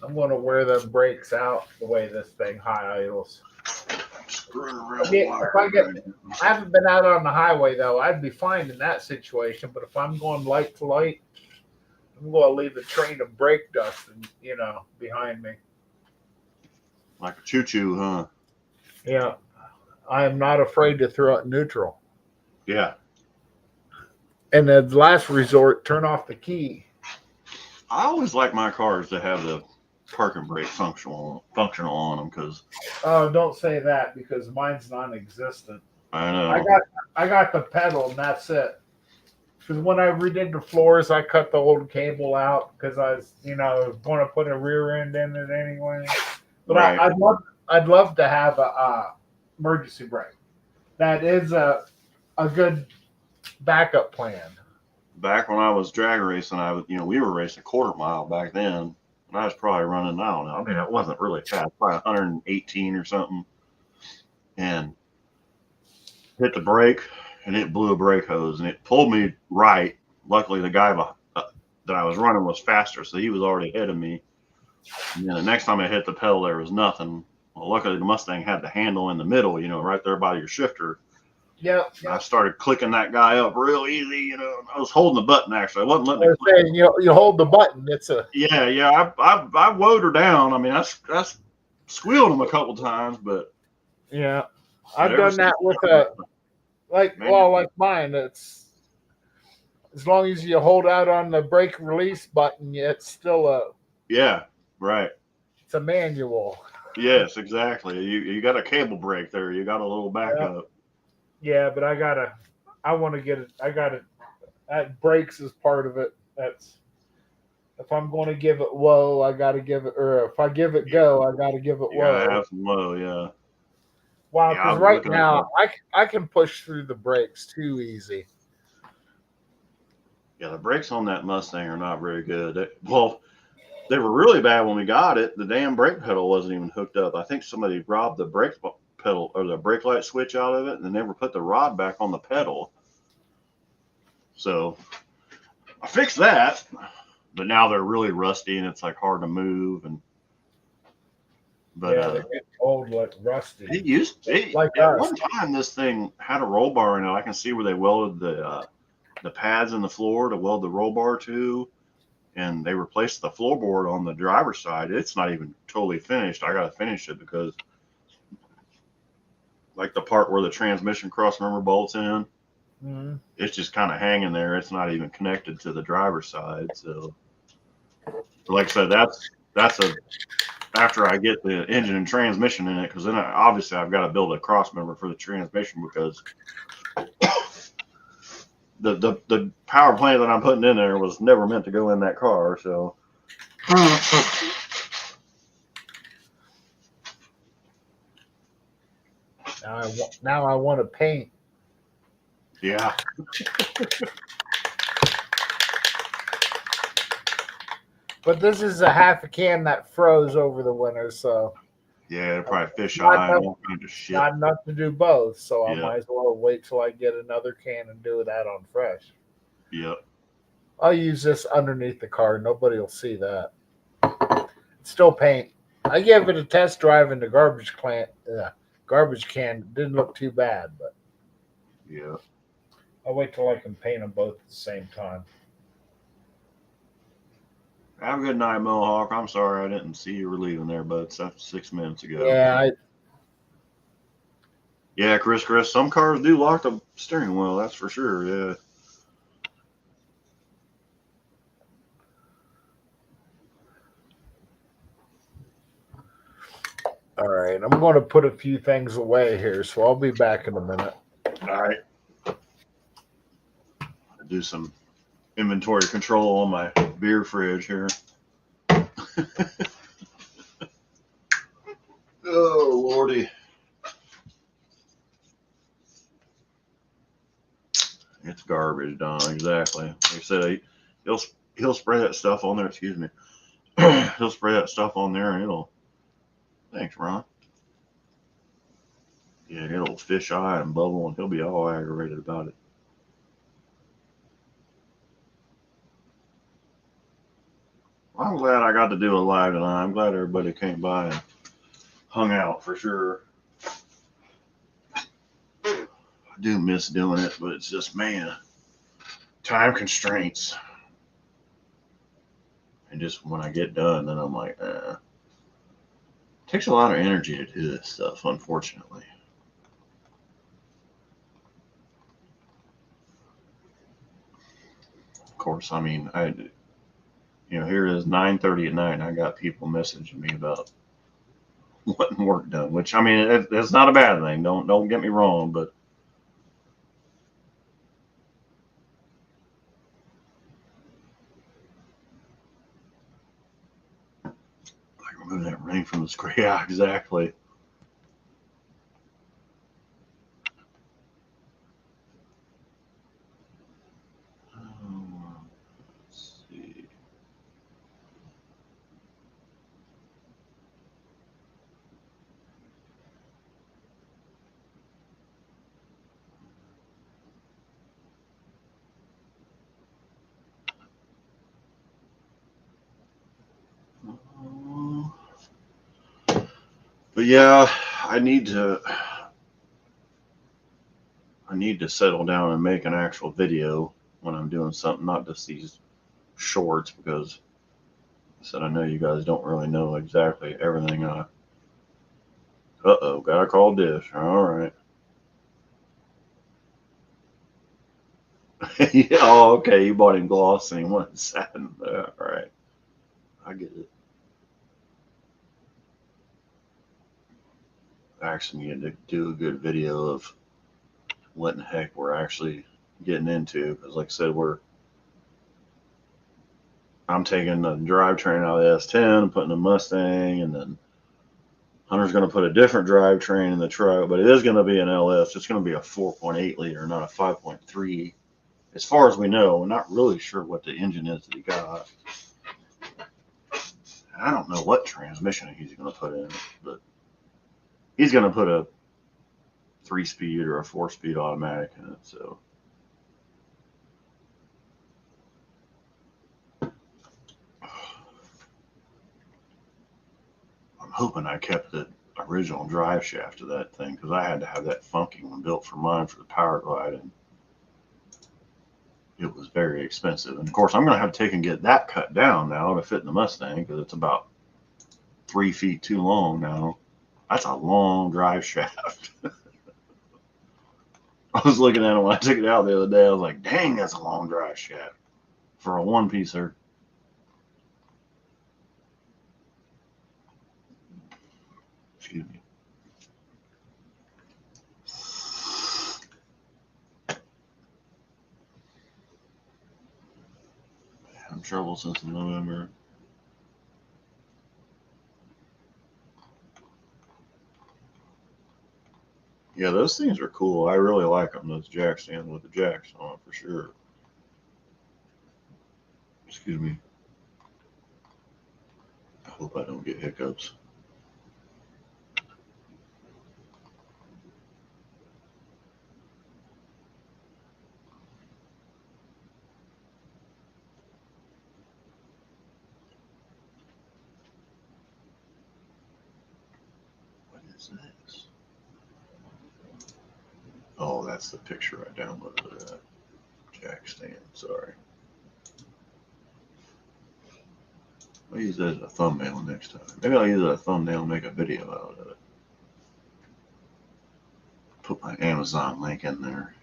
I'm going to wear the brakes out the way this thing high idles. I haven't been out on the highway though. I'd be fine in that situation. But if I'm going light to light, I'm going to leave a train of brake dust, behind me. Like a choo-choo, huh? Yeah, I am not afraid to throw it neutral. Yeah. And the last resort, turn off the key. I always like my cars to have the parking brake functional on them because. Oh, don't say that because mine's non-existent. I know. I got the pedal and that's it. Because when I redid the floors, I cut the old cable out because I was, going to put a rear end in it anyway. But right. I'd love to have a emergency brake. That is a good backup plan. Back when I was drag racing, we were racing 1/4 mile back then, and I was probably running, I don't know. I mean, it wasn't really fast, probably 118 or something, and hit the brake, and it blew a brake hose, and it pulled me right. Luckily, the guy that I was running was faster, so he was already ahead of me. And then the next time I hit the pedal, there was nothing. Well, luckily, the Mustang had the handle in the middle, right there by your shifter. Yep. I started clicking that guy up real easy. I was holding the button actually. I wasn't letting it click. Saying, you hold the button. It's a yeah. I woed her down. I mean, I squealed him a couple times, but yeah, I've done that with like mine. It's as long as you hold out on the brake release button, it's still yeah, right. It's a manual. Yes, exactly. You got a cable brake there. You got a little backup. Yeah, but I want to get it. I got it. That brakes is part of it. That's if I'm going to give it whoa, I got to give it, or if I give it go, I got to give it whoa. Yeah, have some whoa, yeah. Wow, because right now I can push through the brakes too easy. Yeah, the brakes on that Mustang are not very good. They were really bad when we got it. The damn brake pedal wasn't even hooked up. I think somebody robbed the brake pedal or the brake light switch out of it and they never put the rod back on the pedal. So I fixed that, but now they're really rusty and it's like hard to move. But they're getting old, like rusty. It used to be. Like at one time, this thing had a roll bar in it. I can see where they welded the pads in the floor to weld the roll bar to. And they replaced the floorboard on the driver's side. It's not even totally finished. I got to finish it because like the part where the transmission cross member bolts in, it's just kind of hanging there. It's not even connected to the driver's side. So like I said, that's after I get the engine and transmission in it, because then obviously I've got to build a cross member for the transmission because the power plant that I'm putting in there was never meant to go in that car. So now I want to paint. Yeah. But this is a half a can that froze over the winter, so yeah, it'll probably fish eye and all kinds of shit. Not enough to do both, so I might as well wait till I get another can and do that on fresh. Yep. I'll use this underneath the car. Nobody will see that. It's still paint. I gave it a test drive in the garbage can. Didn't look too bad, but yeah. I'll wait till I can paint them both at the same time. Have a good night, Mohawk. I'm sorry I didn't see you were leaving there, bud. It's after 6 minutes ago. Yeah, Yeah, Chris, some cars do lock the steering wheel, that's for sure, yeah. all right. I'm going to put a few things away here, so I'll be back in a minute. All right. Do some inventory control on my beer fridge here. Oh, Lordy. It's garbage, Don. Exactly. Like I said, he'll spray that stuff on there. Excuse me. He'll spray that stuff on there, and it'll. Thanks, Ron. Yeah, it'll fish eye and bubble, and he'll be all aggravated about it. Well, I'm glad I got to do a live tonight. I'm glad everybody came by and hung out for sure. I do miss doing it, but it's just, man, time constraints. And just when I get done, then I'm like, it takes a lot of energy to do this stuff, unfortunately. Of course, I mean, here it is 9:30 at night, and I got people messaging me about wanting work done, which, I mean, it's not a bad thing. Don't get me wrong, but remove that rain from the screen. Yeah, exactly. Let's see. But yeah, I need to settle down and make an actual video when I'm doing something, not just these shorts, because I said I know you guys don't really know exactly everything. Gotta call Dish. All right. Yeah, oh, okay. You bought him gloss and he wanted satin. All right. I get it. I actually need to do a good video of what in the heck we're actually getting into. Because, like I said, I'm taking the drivetrain out of the S10 and putting a Mustang, and then Hunter's going to put a different drivetrain in the truck, but it is going to be an LS. It's going to be a 4.8 liter, not a 5.3. As far as we know, we're not really sure what the engine is that he got. I don't know what transmission he's going to put in it, but he's going to put a 3-speed or a 4-speed automatic in it. So I'm hoping I kept the original drive shaft of that thing, because I had to have that funky one built for mine for the Power Glide, and it was very expensive. And of course, I'm going to have to take and get that cut down now to fit in the Mustang, because it's about 3 feet too long now. That's a long drive shaft. I was looking at it when I took it out the other day. I was like, dang, that's a long drive shaft for a one-piecer. Excuse me. Having trouble since November. Yeah, those things are cool. I really like them. Those jack stands with the jacks on for sure. Excuse me. I hope I don't get hiccups. What is this? Oh, that's That's the picture I downloaded of that jack stand. Sorry. I'll use that as a thumbnail next time. Maybe I'll use it as a thumbnail and make a video out of it. Put my Amazon link in there.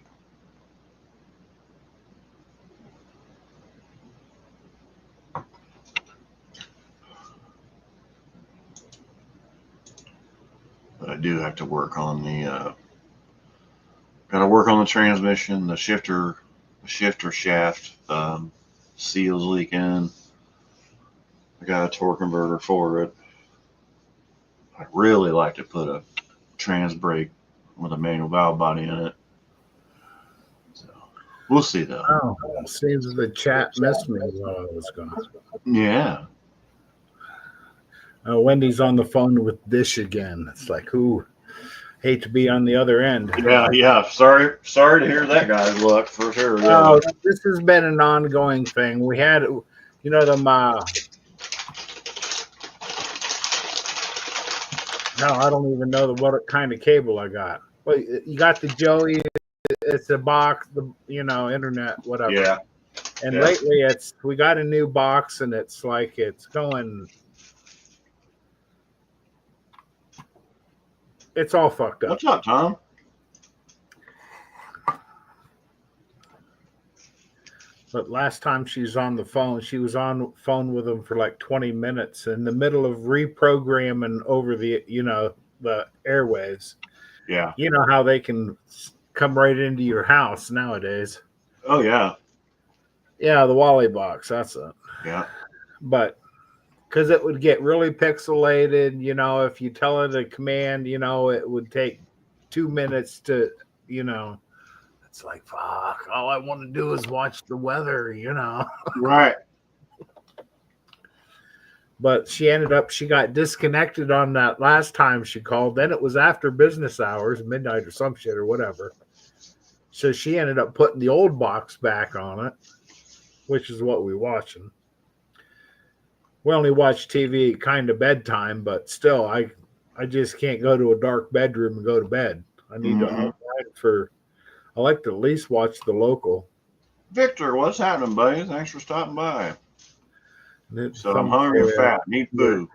But I do have to work on the gotta work on the transmission, the shifter shaft seals leaking. I got a torque converter for it. I'd really like to put a trans brake with a manual valve body in it. So we'll see though. Oh, seems the chat missed me while I was gone. Yeah. Wendy's on the phone with Dish again. It's like, ooh, hate to be on the other end. Yeah. Sorry to hear that guy's luck for sure. Yeah. Oh, this has been an ongoing thing. We had, no, I don't even know what kind of cable I got. Well, you got the Joey. It's a box, internet, whatever. Yeah. And lately, we got a new box, and it's like it's going. It's all fucked up. What's up, Tom? But last time she was on the phone, she was on the phone with him for like 20 minutes in the middle of reprogramming over the airwaves. Yeah. You know how they can come right into your house nowadays. Oh, yeah. Yeah, the Wally box. That's it. Yeah. But because it would get really pixelated, if you tell it a command, it would take 2 minutes to, it's like, fuck, all I want to do is watch the weather, Right. But she got disconnected on that last time she called. Then it was after business hours, midnight or some shit or whatever. So she ended up putting the old box back on it, which is what we're watching. We only watch TV kind of bedtime, but still, I just can't go to a dark bedroom and go to bed. I need to I like to at least watch the local. Victor, what's happening, buddy? Thanks for stopping by. So I'm hungry and fat. Need food.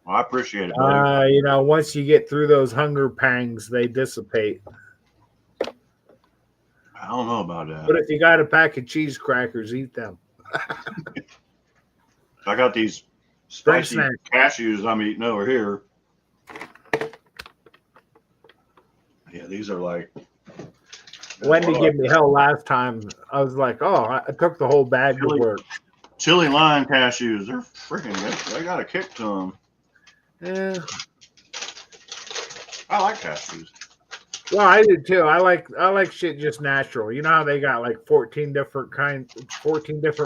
Well, I appreciate it, buddy. Once you get through those hunger pangs, they dissipate. I don't know about that. But if you got a pack of cheese crackers, eat them. I got these spicy cashews I'm eating over here. Yeah, these are like. Wendy gave me hell last time. I was like, I took the whole bag to work. Chili lime cashews. They're freaking good. They got a kick to them. Yeah. I like cashews. Well, I do too. I like shit just natural. You know how they got like 14 different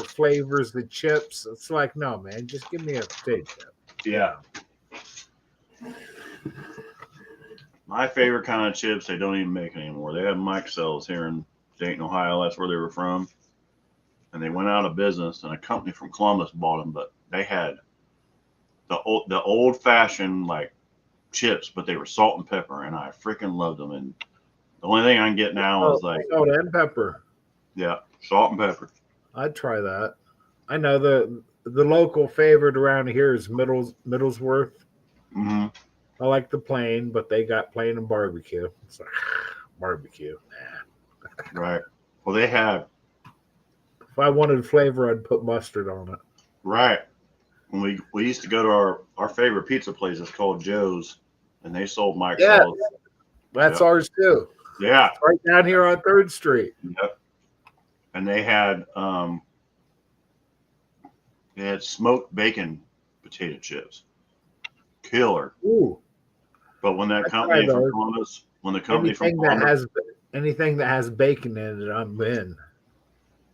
flavors, the chips. It's like, no, man, just give me a potato chip. Yeah. My favorite kind of chips, they don't even make anymore. They have Mike Sells here in Dayton, Ohio. That's where they were from. And they went out of business, and a company from Columbus bought them, but they had the old fashioned like chips, but they were salt and pepper, and I freaking loved them. And the only thing I can get now is like salt and pepper. Yeah, salt and pepper. I'd try that. I know the local favorite around here is Middlesworth. Mm-hmm. I like the plain, but they got plain and barbecue. It's like barbecue. Nah. Right. Well, they have. If I wanted flavor, I'd put mustard on it. Right. When we used to go to our favorite pizza place, it's called Joe's, and they sold Mike Sells. That's ours too. Yeah. It's right down here on 3rd Street. Yep. And they had smoked bacon potato chips. Killer. Ooh. But when that company from Columbus, anything that has bacon in it, I'm in.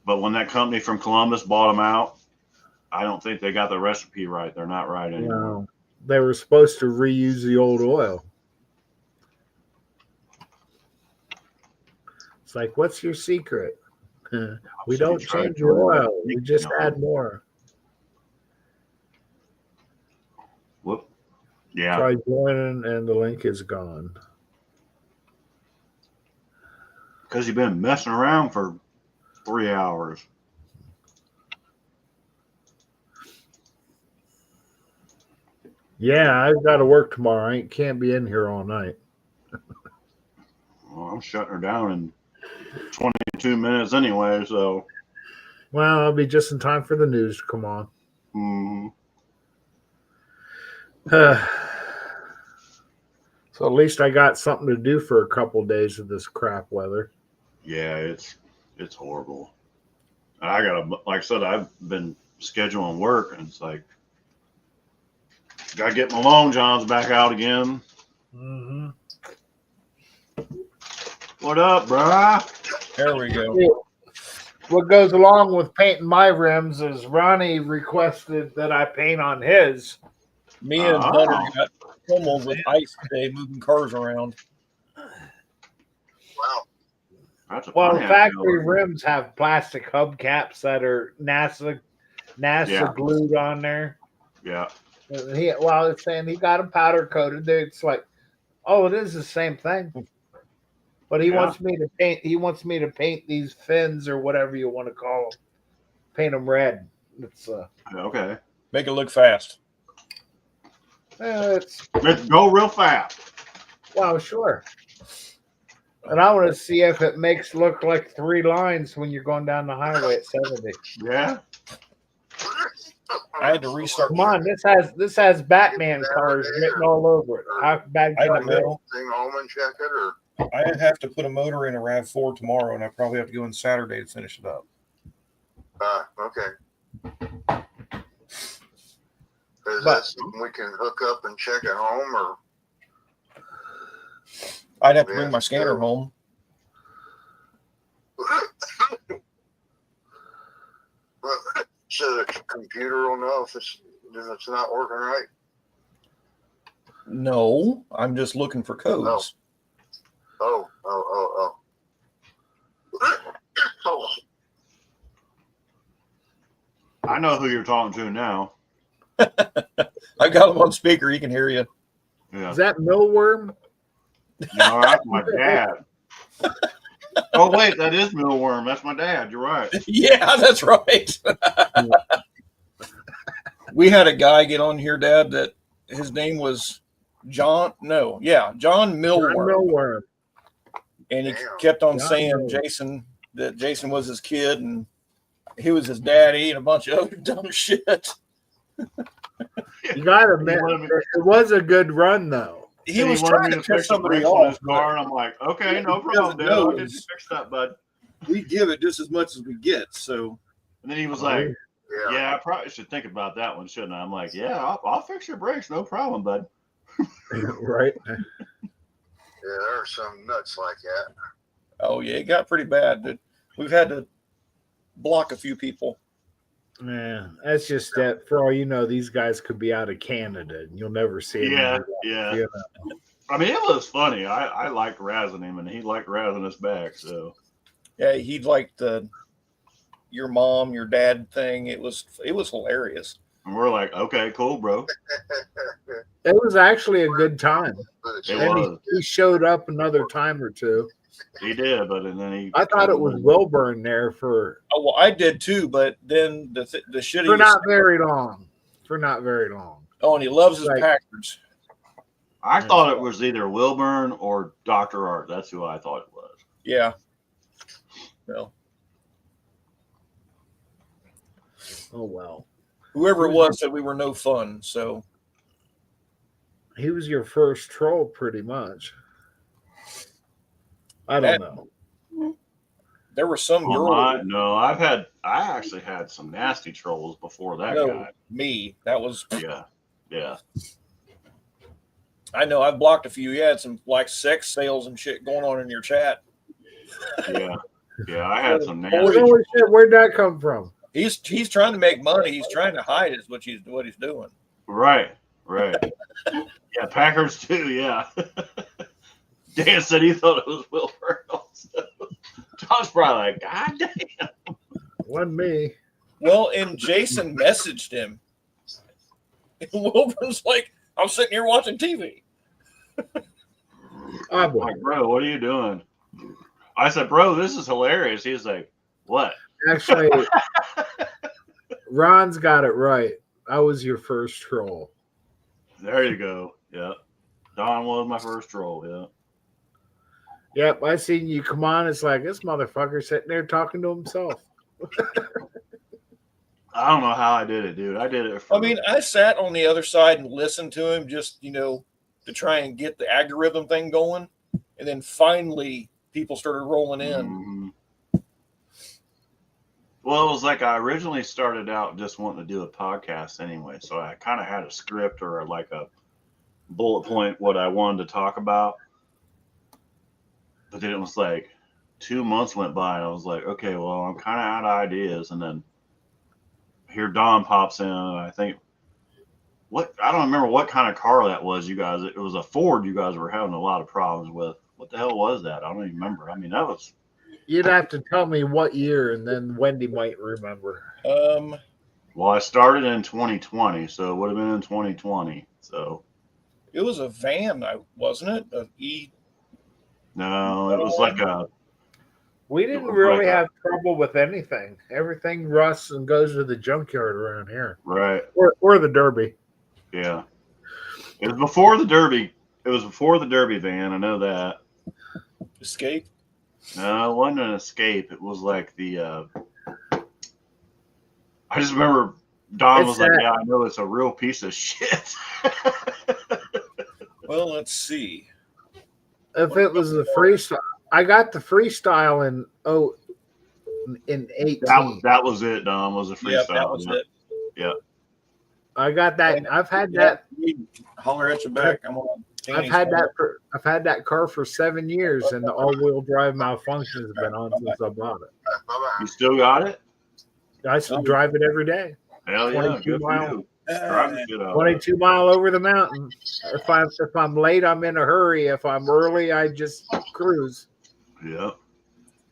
But when that company from Columbus bought them out, I don't think they got the recipe right. They're not right anymore. No, they were supposed to reuse the old oil. It's like, what's your secret? We don't change the oil. We just add more. Whoop. Yeah. Try joining and the link is gone. Because you've been messing around for 3 hours. Yeah, I've got to work tomorrow. I can't be in here all night. Well, I'm shutting her down in 22 minutes anyway, so. Well, I'll be just in time for the news to come on. So at least I got something to do for a couple of days of this crap weather. Yeah, it's horrible. And I gotta, like I said, I've been scheduling work, and it's like, gotta get my long johns back out again. Mm-hmm. What up, brah? There we go. What goes along with painting my rims is Ronnie requested that I paint on his. Me and Hunter got pummeled with ice today, moving cars around. Wow. That's a Well, pineapple. factory rims have plastic hubcaps that are NASA Yeah. glued on there. Yeah. And it's saying he got them powder coated. It's like, oh, it is the same thing. But he wants me to paint. He wants me to paint these fins or whatever you want to call them. Paint them red. It's Okay. Make it look fast. it's Let's go real fast. well, sure. And I want to see if it makes look like 3 lines when you're going down the highway at 70. Yeah. I had to restart. Come on, this has Batman cars written all over it. How bad I can don't it be? know. Thing home and check it, or I have to put a motor in a RAV4 tomorrow, and I probably have to go in Saturday to finish it up. okay. Is But- that something we can hook up and check at home, or I'd have to bring my scanner home. so the computer will know if it's not working right? No, I'm just looking for codes. Oh. I know who you're talking to now. I got him on speaker. He can hear you. Yeah. Is that millworm? No, that's my dad. Oh wait, that is Millworm. That's my dad. You're right. Yeah, that's right. We had a guy get on here, Dad, that his name was John Millworm. Millworm. And he Damn. kept on John saying Millworm. that Jason was his kid and he was his daddy and a bunch of other dumb shit. You got to admit, it was a good run though. He And was wanted trying me to piss fix the somebody brakes on his off. car, and I'm like, okay, no He problem, doesn't Dad. know I'll get you is- fixed up, bud. We give it just as much as we get. So And then he was like, Yeah. yeah, I probably should think about that one, shouldn't I? I'm like, yeah, I'll fix your brakes, no problem, bud. Right. Yeah, there are some nuts like that. oh yeah, it got pretty bad. But we've had to block a few people. Yeah, that's just that. For all you know, these guys could be out of Canada, and you'll never see them. Yeah. Yeah. I mean, it was funny. I liked razzing him, and he liked razzing us back. So Yeah, he liked the your mom, your dad thing. It was hilarious. and we're like, okay, cool, bro. It was actually a good time. But it's It And was. he showed up another time or two. He did, but and then he. I thought it was Wilburn there for Oh well, I did too. But then the shit he was, not very long. For not very long. oh, and he loves his Like- Packards. I thought it was either Wilburn or Dr. Art. That's who I thought it was. Yeah. No. Oh well. Whoever it was said we were no fun. So He was your first troll, pretty much. I don't know. there were some Oh, girl. no, I actually had some nasty trolls before that No, guy. me. That was. Yeah. I know. I've blocked a few. You had some like sex sales and shit going on in your chat. Yeah. I had some nasty. Holy shit, where'd that come from? He's trying to make money. He's trying to hide it. Is what he's doing. Right. Yeah, Packers too. Yeah. Dan said he thought it was Wilburn also. Tom's probably like, God damn. Wasn't me. Well, and Jason messaged him. And Wilburn's like, I'm sitting here watching TV. I I'm like, bro, what are you doing? I said, bro, this is hilarious. He's like, what? Actually, Ron's got it right. I was your first troll. There you go. Yeah. Don was my first troll. Yeah. Yep, I seen you come on. It's like this motherfucker sitting there talking to himself. I don't know how I did it, dude. I did it for. I mean, I sat on the other side and listened to him just, to try and get the algorithm thing going. And then finally, people started rolling in. Mm-hmm. Well, it was like I originally started out just wanting to do a podcast anyway. So I kind of had a script or like a bullet point what I wanted to talk about. But then it was like 2 months went by and I was like, okay, well, I'm kind of out of ideas. And then here Don pops in and I think, I don't remember what kind of car that was, you guys. It was a Ford you guys were having a lot of problems with. What the hell was that? I don't even remember. I mean, that was. You'd have to tell me what year, and then Wendy might remember. Well, I started in 2020, so it would have been in 2020. So. It was a van, wasn't it? No, it was like a. We didn't really have trouble with anything. Everything rusts and goes to the junkyard around here. Right. Or the Derby. Yeah. It was before the Derby. It was before the Derby van. I know that. Escape? No, it wasn't an Escape. It was like the. I just remember Don was like, "Yeah, I know it's a real piece of shit." Well, let's see. If it was the freestyle, I got the freestyle in 18. That was it, Don. Was a freestyle. Yeah, that was it. Yeah. I got that. I've had that. Holler at your back. I've had that car for 7 years, and the all-wheel drive malfunction has been on since I bought it. You still got it? I still drive it every day. Hell yeah, 22 good for you. Drive the shit out of it. 22 mile over the mountain. If I'm late, I'm in a hurry. If I'm early, I just cruise. Yeah.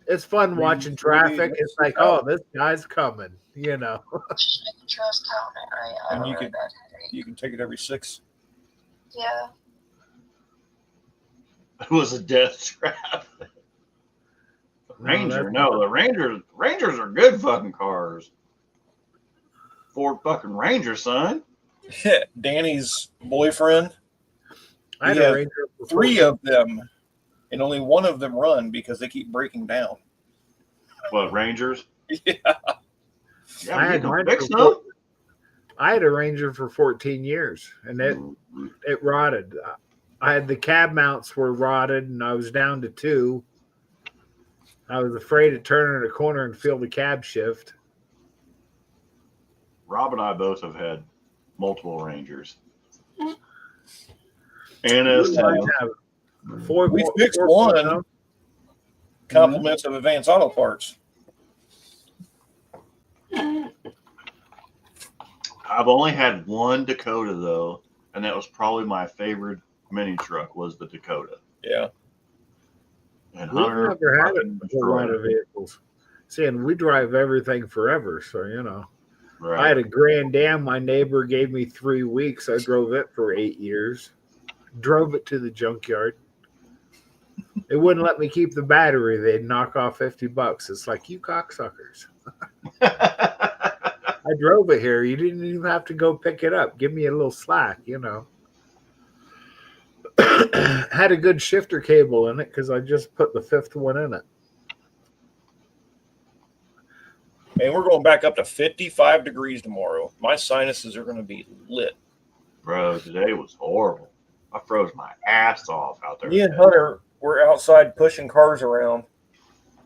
It's fun watching traffic. It's like, oh, this guy's coming, And you can take it every 6. Yeah. It was a death trap. The Rangers are good fucking cars. Ford fucking Ranger, son. Danny's boyfriend. I had a Ranger. 3 of them, and only 1 of them run because they keep breaking down. What, Rangers? Yeah. I had a Ranger for 14 years, and it rotted. I had the cab mounts were rotted, and I was down to 2. I was afraid of turning a corner and feel the cab shift. Rob and I both have had multiple Rangers. And we fixed one. Compliments of Advanced Auto Parts. I've only had one Dakota though, and that was probably my favorite mini truck was the Dakota. Yeah. And we've never had a whole lot of vehicles. See, and we drive everything forever, so Right. I had a Grand Am. My neighbor gave me 3 weeks. I drove it for 8 years. Drove it to the junkyard. They wouldn't let me keep the battery. They'd knock off $50. It's like, you cocksuckers. I drove it here. You didn't even have to go pick it up. Give me a little slack, Had a good shifter cable in it because I just put the 5th one in it. And we're going back up to 55 degrees tomorrow. My sinuses are going to be lit. Bro, today was horrible. I froze my ass off out there. Me and Hunter were outside pushing cars around.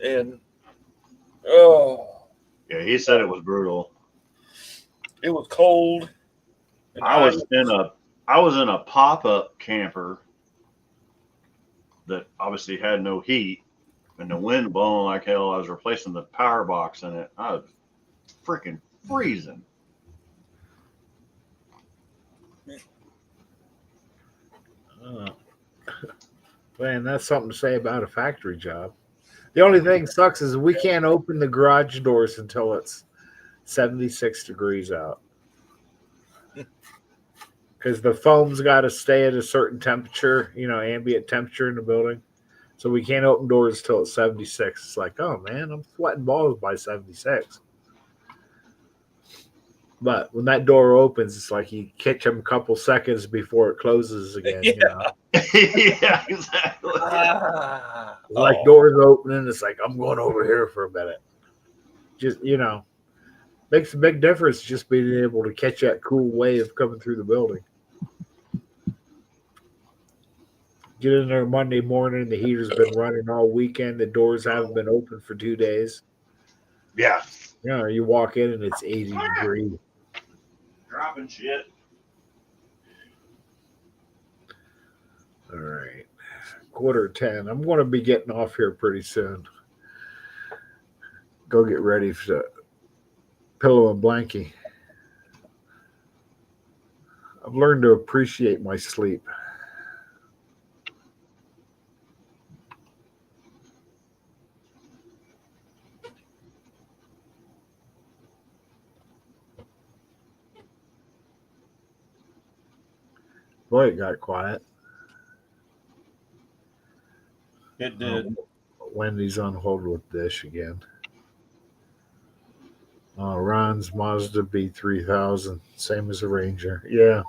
And, yeah, he said it was brutal. It was cold. I was in a pop-up camper that obviously had no heat, and the wind blowing like hell. I was replacing the power box in it. I was freaking freezing. Man, that's something to say about a factory job. The only thing sucks is we can't open the garage doors until it's 76 degrees out. Because the foam's got to stay at a certain temperature, ambient temperature in the building. So we can't open doors till it's 76. It's like, oh man, I'm sweating balls by 76. But when that door opens, it's like you catch them a couple seconds before it closes again. You know? Yeah, exactly. Like doors opening, it's like I'm going over here for a minute. Just makes a big difference just being able to catch that cool wave coming through the building. Get in there Monday morning, the heater's been running all weekend, the doors haven't been open for 2 days. Yeah. You walk in and it's 80 degrees. Dropping shit. All right. 9:45. I'm going to be getting off here pretty soon. Go get ready for the pillow and blankie. I've learned to appreciate my sleep. Boy, it got quiet. It did. Wendy's on hold with Dish again. Ron's Mazda B3000, same as the Ranger. Yeah.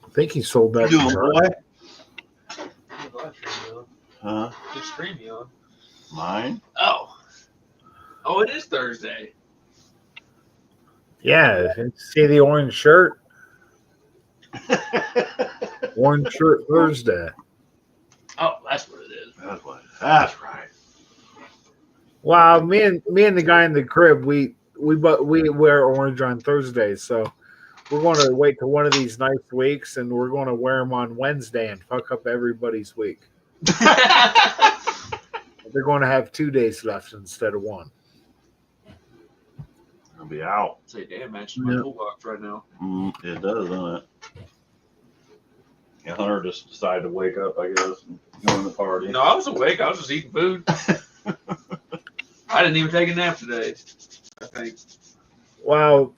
I think he sold that. Doing what? Huh? Just stream you on. Mine? Oh, it is Thursday. Yeah. See the orange shirt? Orange shirt Thursday. Oh, that's what it is. That's right. Wow, me and the guy in the crib, we wear orange on Thursdays, so we're going to wait till one of these nice weeks, and we're going to wear them on Wednesday and fuck up everybody's week. They're going to have 2 days left instead of one. I'll be out. Say, damn, matching my toolbox right now. It does, doesn't it? Yeah, Hunter just decided to wake up, I guess, and join the party. No, I was awake. I was just eating food. I didn't even take a nap today, I think. Well,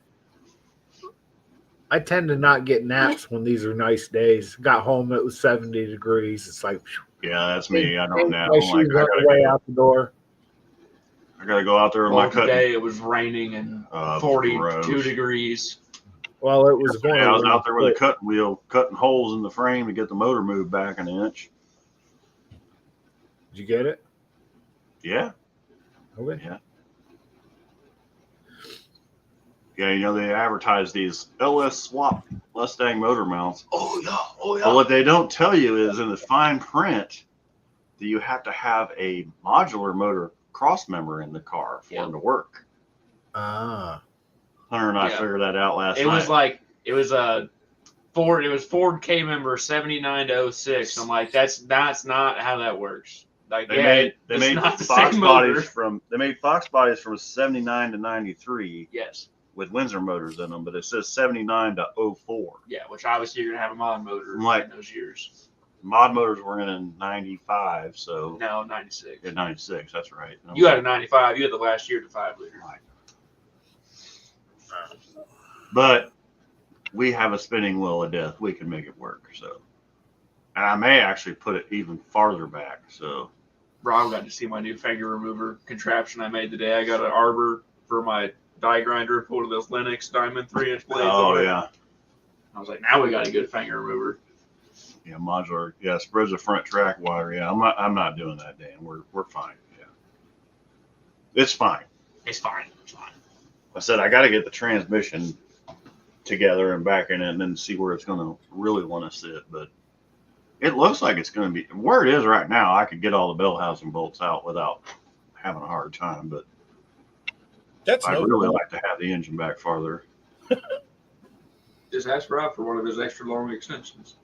I tend to not get naps when these are nice days. Got home, it was 70 degrees. It's like, Yeah, that's me. I don't nap. my I'm like, shoes on the way out the door. I gotta go out there with my Well, cutting. today it was raining and 42 gross. degrees. Well, it was going. Yeah, I was out there with a cutting wheel, cutting holes in the frame to get the motor moved back an inch. Did you get it? Yeah. Okay. Yeah, they advertise these LS swap Mustang motor mounts. Oh, yeah. Oh, But what they don't tell you is in the fine print that you have to have a modular motor cross member in the car for them to work. Ah. Hunter and I Yeah. figured that out last night. It was a Ford K member 79 to 06. I'm like, that's not how that works. Like They made not the Fox same bodies motor. from 79 to 93 Yes. with Windsor motors in them, but it says 79 to 04. Yeah, which obviously you're gonna have a mod motor Like- in those years. Mod motors were in 95, so No, 96. in 96, that's right. You had a 95. You had the last year to 5 liter. But we have a spinning wheel of death. We can make it work. So, and I may actually put it even farther back. So, Rob got to see my new finger remover contraption I made today. I got an arbor for my die grinder, full of those Lennox Diamond 3-inch blades. oh on it. yeah, I was like, now we got a good finger remover. yeah, modular. Yeah, spreads the front track wire. Yeah, I'm not doing that, Dan. We're fine. Yeah, it's fine. It's fine. It's fine. I said I got to get the transmission together and back in it, and then see where it's going to really want to sit. But it looks like it's going to be where it is right now. I could get all the bell housing bolts out without having a hard time, but That's I'd no really problem. like to have the engine back farther. Just ask Rob for one of his extra long extensions.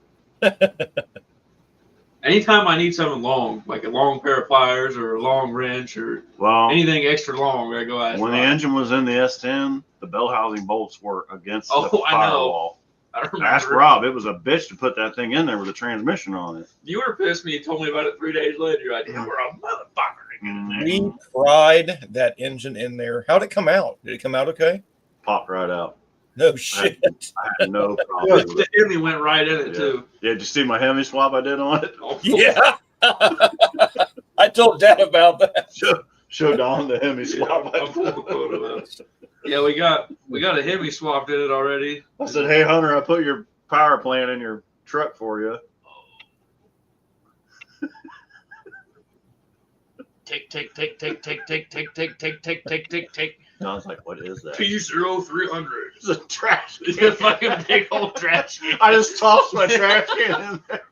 Anytime I need something long, like a long pair of pliers or a long wrench or Well, anything extra long, I go ask when the Rob. engine was in the S10, the bell housing bolts were against Oh, the I know. firewall. I remember. Ask Rob. It was a bitch to put that thing in there with a transmission on it. You were pissed when you told me about it 3 days later. You're like, you were a motherfucker to get in there. We pried that engine in there. How'd it come out? Did it come out okay? Popped right out. No shit. I had no problem with The it. Hemi went right in it Yeah. too. Yeah, did you see my Hemi swap I did on it? Yeah. I told Dad about that. Show Don the Hemi Yeah, swap. I'll pull the photo up. Yeah, we got a Hemi swapped in it already. I said, hey, Hunter, I put your power plant in your truck for you. Tick, tick, tick, tick, tick, tick, tick, tick, tick, tick, tick, tick, tick. Don's like, what is that? P0300. It's a trash It's can. a fucking big old trash can. I just tossed my trash can in there.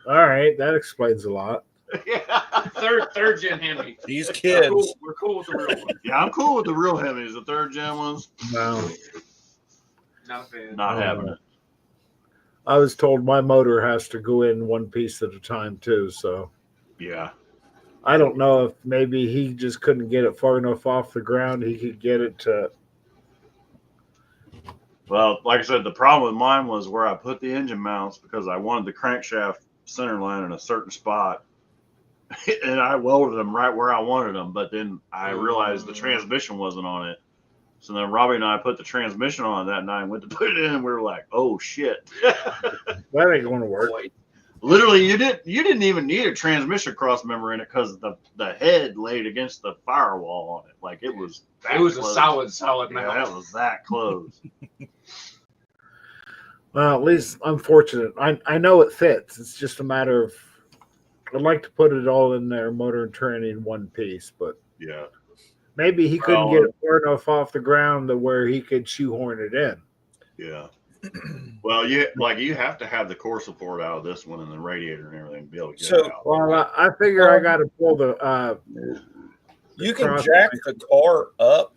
All right, that explains a lot. Yeah. third gen Hemi. These We're kids. cool. We're cool with the real one. Yeah, I'm cool with the real Hemis. The third gen ones, No, Not a fan. not having it. I was told my motor has to go in one piece at a time too. So Yeah. I don't know if maybe he just couldn't get it far enough off the ground. He could get it to. Well, like I said, the problem with mine was where I put the engine mounts because I wanted the crankshaft center line in a certain spot. And I welded them right where I wanted them. But then I realized the transmission wasn't on it. So then Robbie and I put the transmission on that night and went to put it in, and we were like, oh, shit. That ain't going to work. Literally, you didn't even need a transmission cross member in it because the head laid against the firewall on it. Like it was that It was close. a solid Yeah, mount. that was that close. Well, at least I'm fortunate. I know it fits. It's just a matter of I'd like to put it all in there, motor and tranny in one piece, but Yeah. maybe he couldn't Well, get it far enough off the ground to where he could shoehorn it in. Yeah. Well, you have to have the core support out of this one and the radiator and everything to be able to get So- it out. Well, I figure I got to pull the. You can cross- jack the car up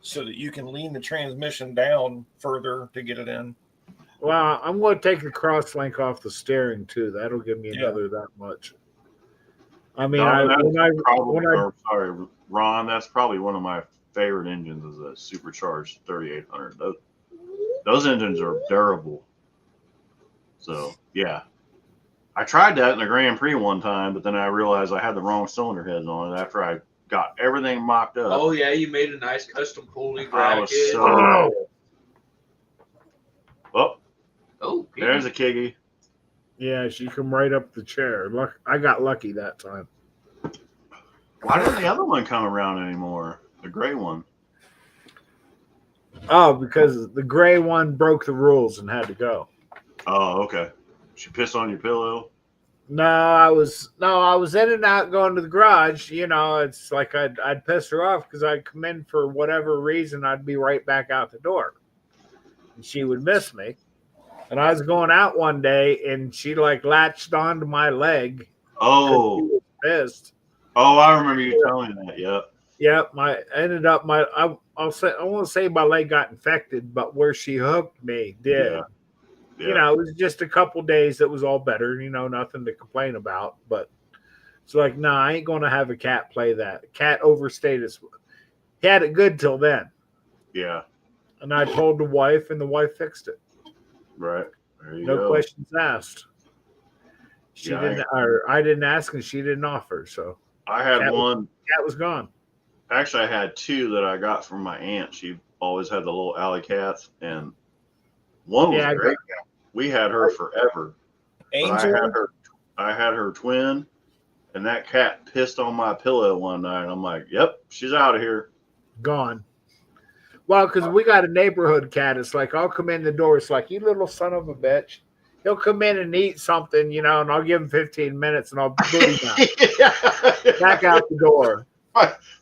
so that you can lean the transmission down further to get it in. Well, I'm going to take the cross link off the steering too. That'll give me Yeah. another that much. I mean, Don, that's when I sorry, Ron, that's probably one of my favorite engines is a supercharged 3800. Those engines are durable. So, yeah. I tried that in the Grand Prix one time, but then I realized I had the wrong cylinder heads on it after I got everything mocked up. Oh yeah, you made a nice custom pulley I bracket. was so. Oh, Oh, there's a Kiggy. yeah, she come right up the chair. Look, I got lucky that time. Why didn't the other one come around anymore? The gray one. Oh, because the gray one broke the rules and had to go. Oh, okay. She pissed on your pillow. No, I was in and out going to the garage. You know, it's like I'd piss her off because I'd come in for whatever reason. I'd be right back out the door, and she would miss me. And I was going out one day, and she like latched onto my leg. Oh, She was pissed. oh, I remember you telling me that. Yep. Yep, I won't say my leg got infected, but where she hooked me did. Yeah. You know, it was just a couple days that was all better, you know, nothing to complain about. But it's like, no, I ain't going to have a cat play that. Cat overstayed his. He had it good till then. Yeah. And I told the wife, and the wife fixed it. Right. There you No go. questions asked. She Yeah, didn't, or I didn't ask, and she didn't offer. So I had Cat- one. cat was gone. Actually, I had two that I got from my aunt. She always had the little alley cats, and one was Yeah, a great cat. We had her forever. But Angel? I had her twin, and that cat pissed on my pillow one night. And I'm like, "Yep, she's out of here." Gone. Well, because we got a neighborhood cat. It's like, I'll come in the door. It's like, you little son of a bitch. He'll come in and eat something, you know, and I'll give him 15 minutes and I'll boot him out. Back out the door.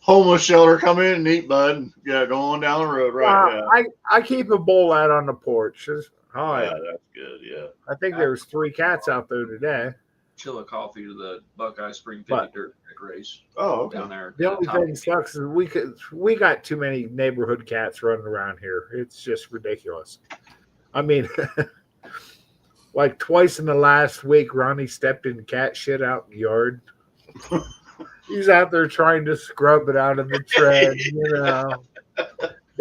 Homeless shelter, come in and eat, bud. Yeah, go on down the road, right? I keep a bowl out on the porch. Oh, Yeah, yeah. that's good. Yeah. I think there was 3 cats out there today. Chill a coffee to the Buckeye Spring 50 But- dirt track race Oh, okay. down there. The only thing sucks is we got too many neighborhood cats running around here. It's just ridiculous. I mean, like twice in the last week, Ronnie stepped in cat shit out in the yard. He's out there trying to scrub it out of the tread, you know,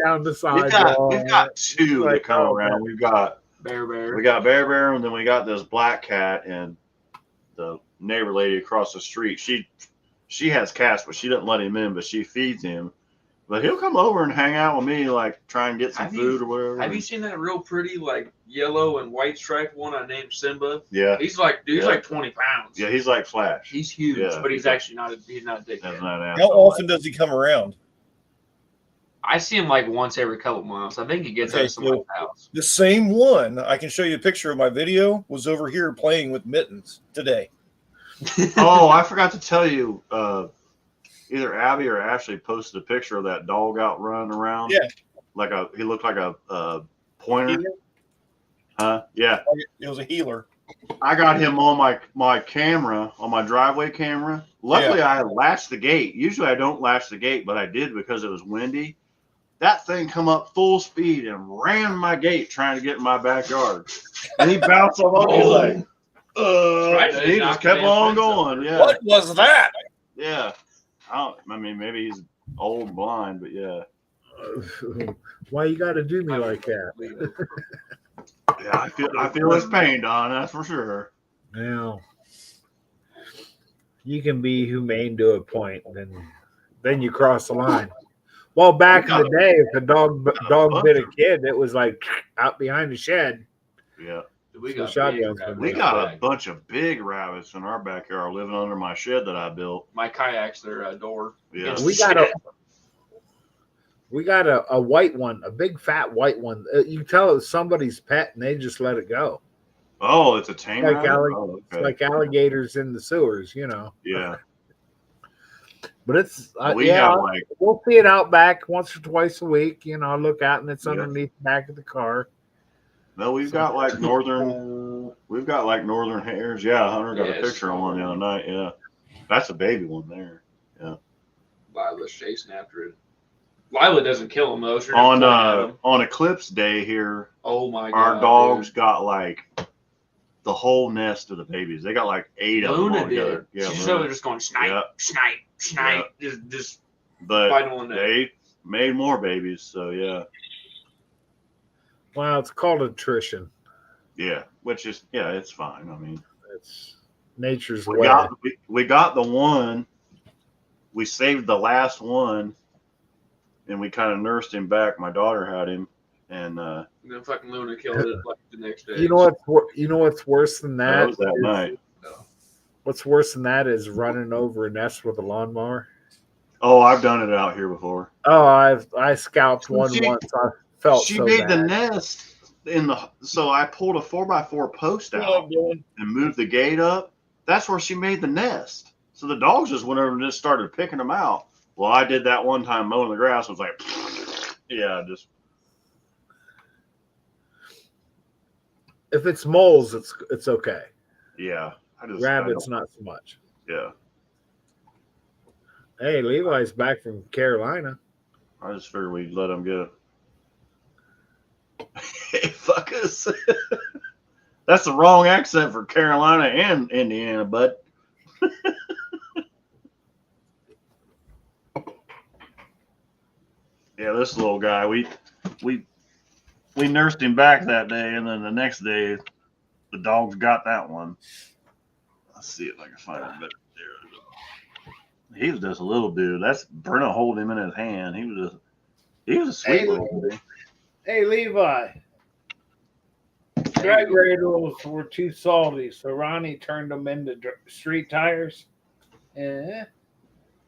down the sidewalk. We've got two that Like, come oh, around. man. We got Bear. Bear, and then we got this black cat, and the neighbor lady across the street. She has cats, but she doesn't let him in, but she feeds him. But he'll come over and hang out with me, like try and get some Have you- food or whatever. Have you seen that real pretty like yellow and white striped one I named Simba? Yeah, He's like, dude, he's Yeah. like 20 pounds. yeah, he's like Flash. He's huge, Yeah, but he's actually not. He's not a That's dickhead. not an How asshole. often does he come around? I see him like once every couple months. I think he gets out Okay, of somebody's so- house. The same one, I can show you a picture of my video, was over here playing with mittens today. Oh, I forgot to tell you. Either Abby or Ashley posted a picture of that dog out running around. Yeah. He looked like a pointer. Huh? Yeah. It was a healer. I got him on my camera, on my driveway camera. Luckily, I latched the gate. Usually, I don't latch the gate, but I did because it was windy. That thing come up full speed and ran my gate trying to get in my backyard. And he bounced off. He's like, Right, he just kept on going. Yeah. What was that? Yeah. I mean, maybe he's old and blind, but yeah. Why you got to do me like that? Yeah, I feel his pain, Don. That's for sure. Now, you can be humane to a point, then you cross the line. Well, back in the day, if a dog bit a kid, it was like out behind the shed. Yeah. We So got shotguns big from We rabbits. got a bunch of big rabbits in our backyard living under my shed that I built. My kayak's their door. Yeah. We got a white one, a big fat white one. You can tell it's somebody's pet, and they just let it go. Oh, it's a tame Like rabbit? allig- It's like alligators in the sewers, Yeah. But it's We yeah, have like, we'll see it out back once or twice a week. I look out and it's Yeah. underneath the back of the car. no, we've got like northern hares. Yeah, Hunter got a Yes. picture of one the other night. Yeah. That's a baby one there. Lila's chasing after it. Lila doesn't kill him though. She's just pointing at him. On Eclipse Day here, Oh my god. our dogs dude. got like the whole nest of the babies. They got like 8 of them Luna altogether. did. Yeah, She's Luna. over just going snipe, Yeah. snipe, snipe. Just But biting on that. they made more babies, so yeah. Well, it's called attrition. Yeah, which is it's fine. I mean, It's nature's we way. got the one. We saved the last one, and we kind of nursed him back. My daughter had him, and And then fucking Luna killed it like the next day. You know what's worse than that that? was that is- night. What's worse than that is running over a nest with a lawnmower. Oh, I've done it out here before. Oh, I scalped one She- once. I felt She so made the bad. nest so I pulled a 4x4 post What out I'm doing? and moved the gate up. That's where she made the nest. So the dogs just went over and just started picking them out. Well, I did that one time mowing the grass. I was like, yeah, just If it's moles, it's okay. yeah. Rabbits, not so much. Yeah, Hey, Levi's back from Carolina. I just figured we'd let them get it. Hey, fuck us. That's the wrong accent for Carolina and Indiana, bud. Yeah, this little guy, we nursed him back that day, and then the next day, the dogs got that one. Let's see if I can find it better. There. He was just a little dude. That's Brenna holding him in his hand. He was a sweet Hey, little dude. Hey, Levi. Drag radials were too salty, so Ronnie turned them into street tires. Yeah.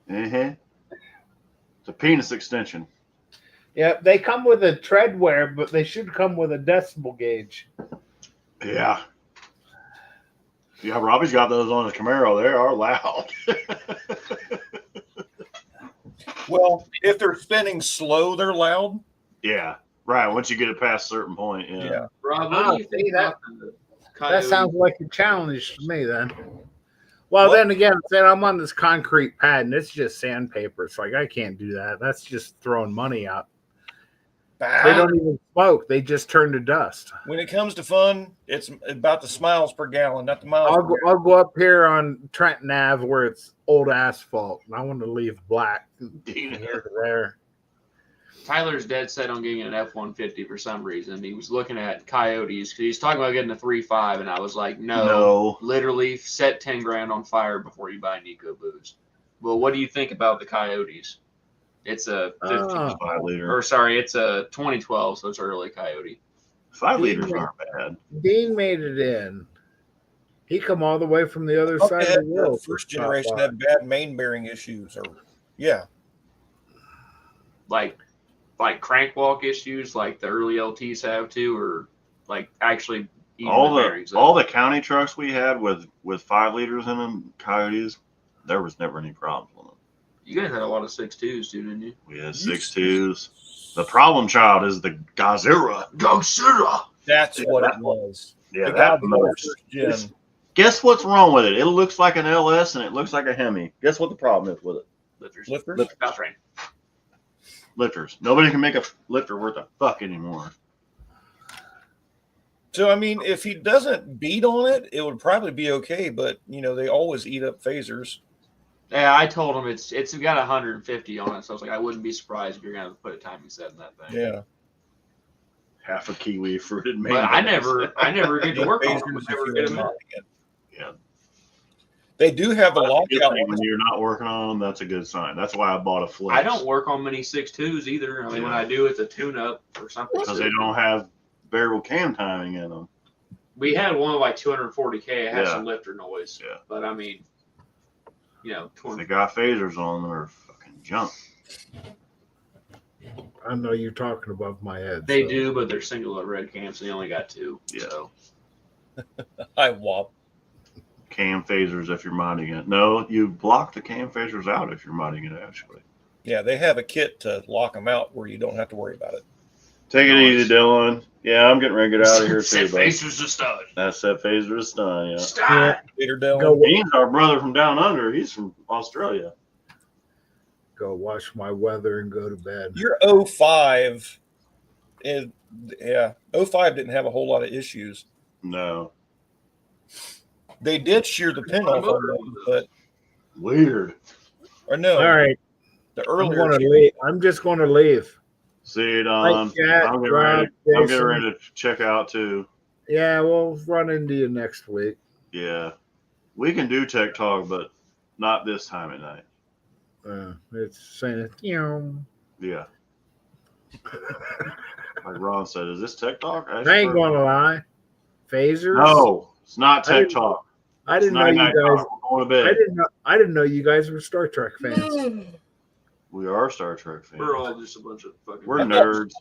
Mm-hmm. It's a penis extension. Yep, they come with a tread wear, but they should come with a decibel gauge. Yeah. Yeah, Robbie's got those on his Camaro. They are loud. Well, if they're spinning slow, they're loud. Yeah. Right. Once you get it past a certain point. Yeah. Yeah. Rob, Wow, what do you think see, that- about the That coyote? sounds like a challenge to me then. Well, What? then again, then I'm on this concrete pad and it's just sandpaper. It's like I can't do that. That's just throwing money out. They don't even smoke. They just turn to dust. When it comes to fun, it's about the smiles per gallon, not the miles. I'll go up here on Trenton Ave where it's old asphalt, and I want to leave black here to there. Tyler's dead set on getting an F-150 for some reason. He was looking at coyotes because he's talking about getting a 3.5, and I was like, no, literally set 10 grand on fire before you buy Nico boots. Well, what do you think about the coyotes? It's a 15, 5-liter. or sorry, it's a 2012, so it's early Coyote. 5 liters aren't bad. Dean made it in. He come all the way from the other side of the world. First generation had bad main bearing issues, or like crank walk issues, like the early LTs have too, or like actually even All the bearings. all the county trucks we had with 5 liters in them, Coyotes, there was never any problems with them. You guys had a lot of 6.2s, too, didn't you? We had 6.2s. The problem child is the Gazera. That's what it was. Yeah, The that Godzilla motor. first gen. Guess what's wrong with it? It looks like an LS and it looks like a Hemi. Guess what the problem is with it? Lifters. That's right. Lifters. Nobody can make a lifter worth a fuck anymore. So, I mean, if he doesn't beat on it, it would probably be okay. But, they always eat up phasers. Yeah, I told him it's got 150 on it, so I was like, I wouldn't be surprised if you're gonna put a timing set in that thing. Yeah. Half a kiwi fruited main. But I never get to work on Phasers them. if Never you're get them in. mounting it. Yeah. They do have the lockout When ones. you're not working on them, that's a good sign. That's why I bought a Flex. I don't work on many 6.2s either. I mean, when I do, it's a tune-up or something. because they don't have variable cam timing in them. We had one like 240K. It had Yeah. some lifter noise. Yeah. But I mean, If 20. they got phasers on them, they're fucking junk. I know you're talking above my head. They so. do, but they're single at red cams. They only got 2. Yeah. So. I wop. Cam phasers if you're modding it. No, you block the cam phasers out if you're modding it, actually. Yeah, they have a kit to lock them out where you don't have to worry about it. Take it Nice. easy, Dylan. Yeah, I'm getting ready to get out of here, Set too, buddy. Facers a stud. That set phaser is done, yeah. Stud. Peter Dillon. Go, Dean's our brother from down under. He's from Australia. go watch my weather and go to bed. Your 05, 05 didn't have a whole lot of issues. No. They did shear the pin off on them, but Weird. or no, All right, the I'm earlier going to leave. I'm just going to leave. See you, Don. Thanks, Jack, I'm getting Rob, Jason. ready to check out, too. Yeah, we'll run into you next week. Yeah. We can do Tech Talk, but not this time at night. It's saying, Yeah. Like Ron said, is this Tech Talk? I ain't going to lie. Phasers? No, it's not I Tech didn't- Talk. I didn't know you Night-night guys. talk. We're going to bed. I didn't know you guys were Star Trek fans. We are Star Trek fans. We're all just a bunch of fucking. We're nerds.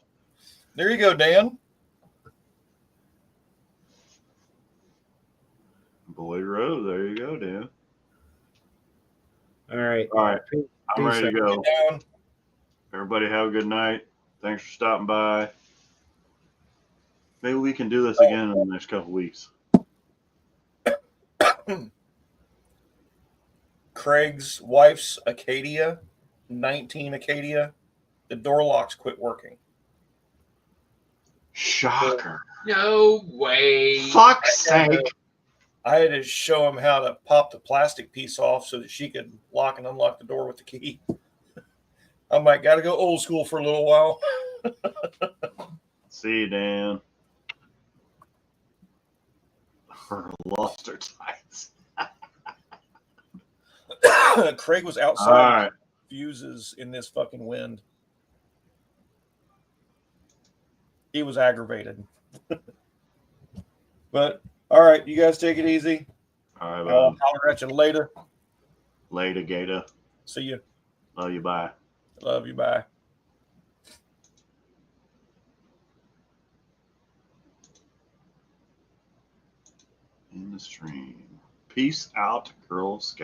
there you go, Dan. Boyd Road. There you go, Dan. All right. All right. Peace I'm ready to out. go. Down. Everybody have a good night. Thanks for stopping by. Maybe we can do this again in the next couple weeks. Craig's wife's Acadia, 19 Acadia, the door locks quit working. Shocker. No way. Fuck's sake. I had to show him how to pop the plastic piece off so that she could lock and unlock the door with the key. I'm like, got to go old school for a little while. See you, Dan. Lost her tights. Craig was outside All right. fuses in this fucking wind. He was aggravated. But all right, you guys take it easy. All right, I'll bud. holler at you later. Later, Gator. See you. Love you. Bye. Love you. Bye. In the stream. Peace out, Girl Scout.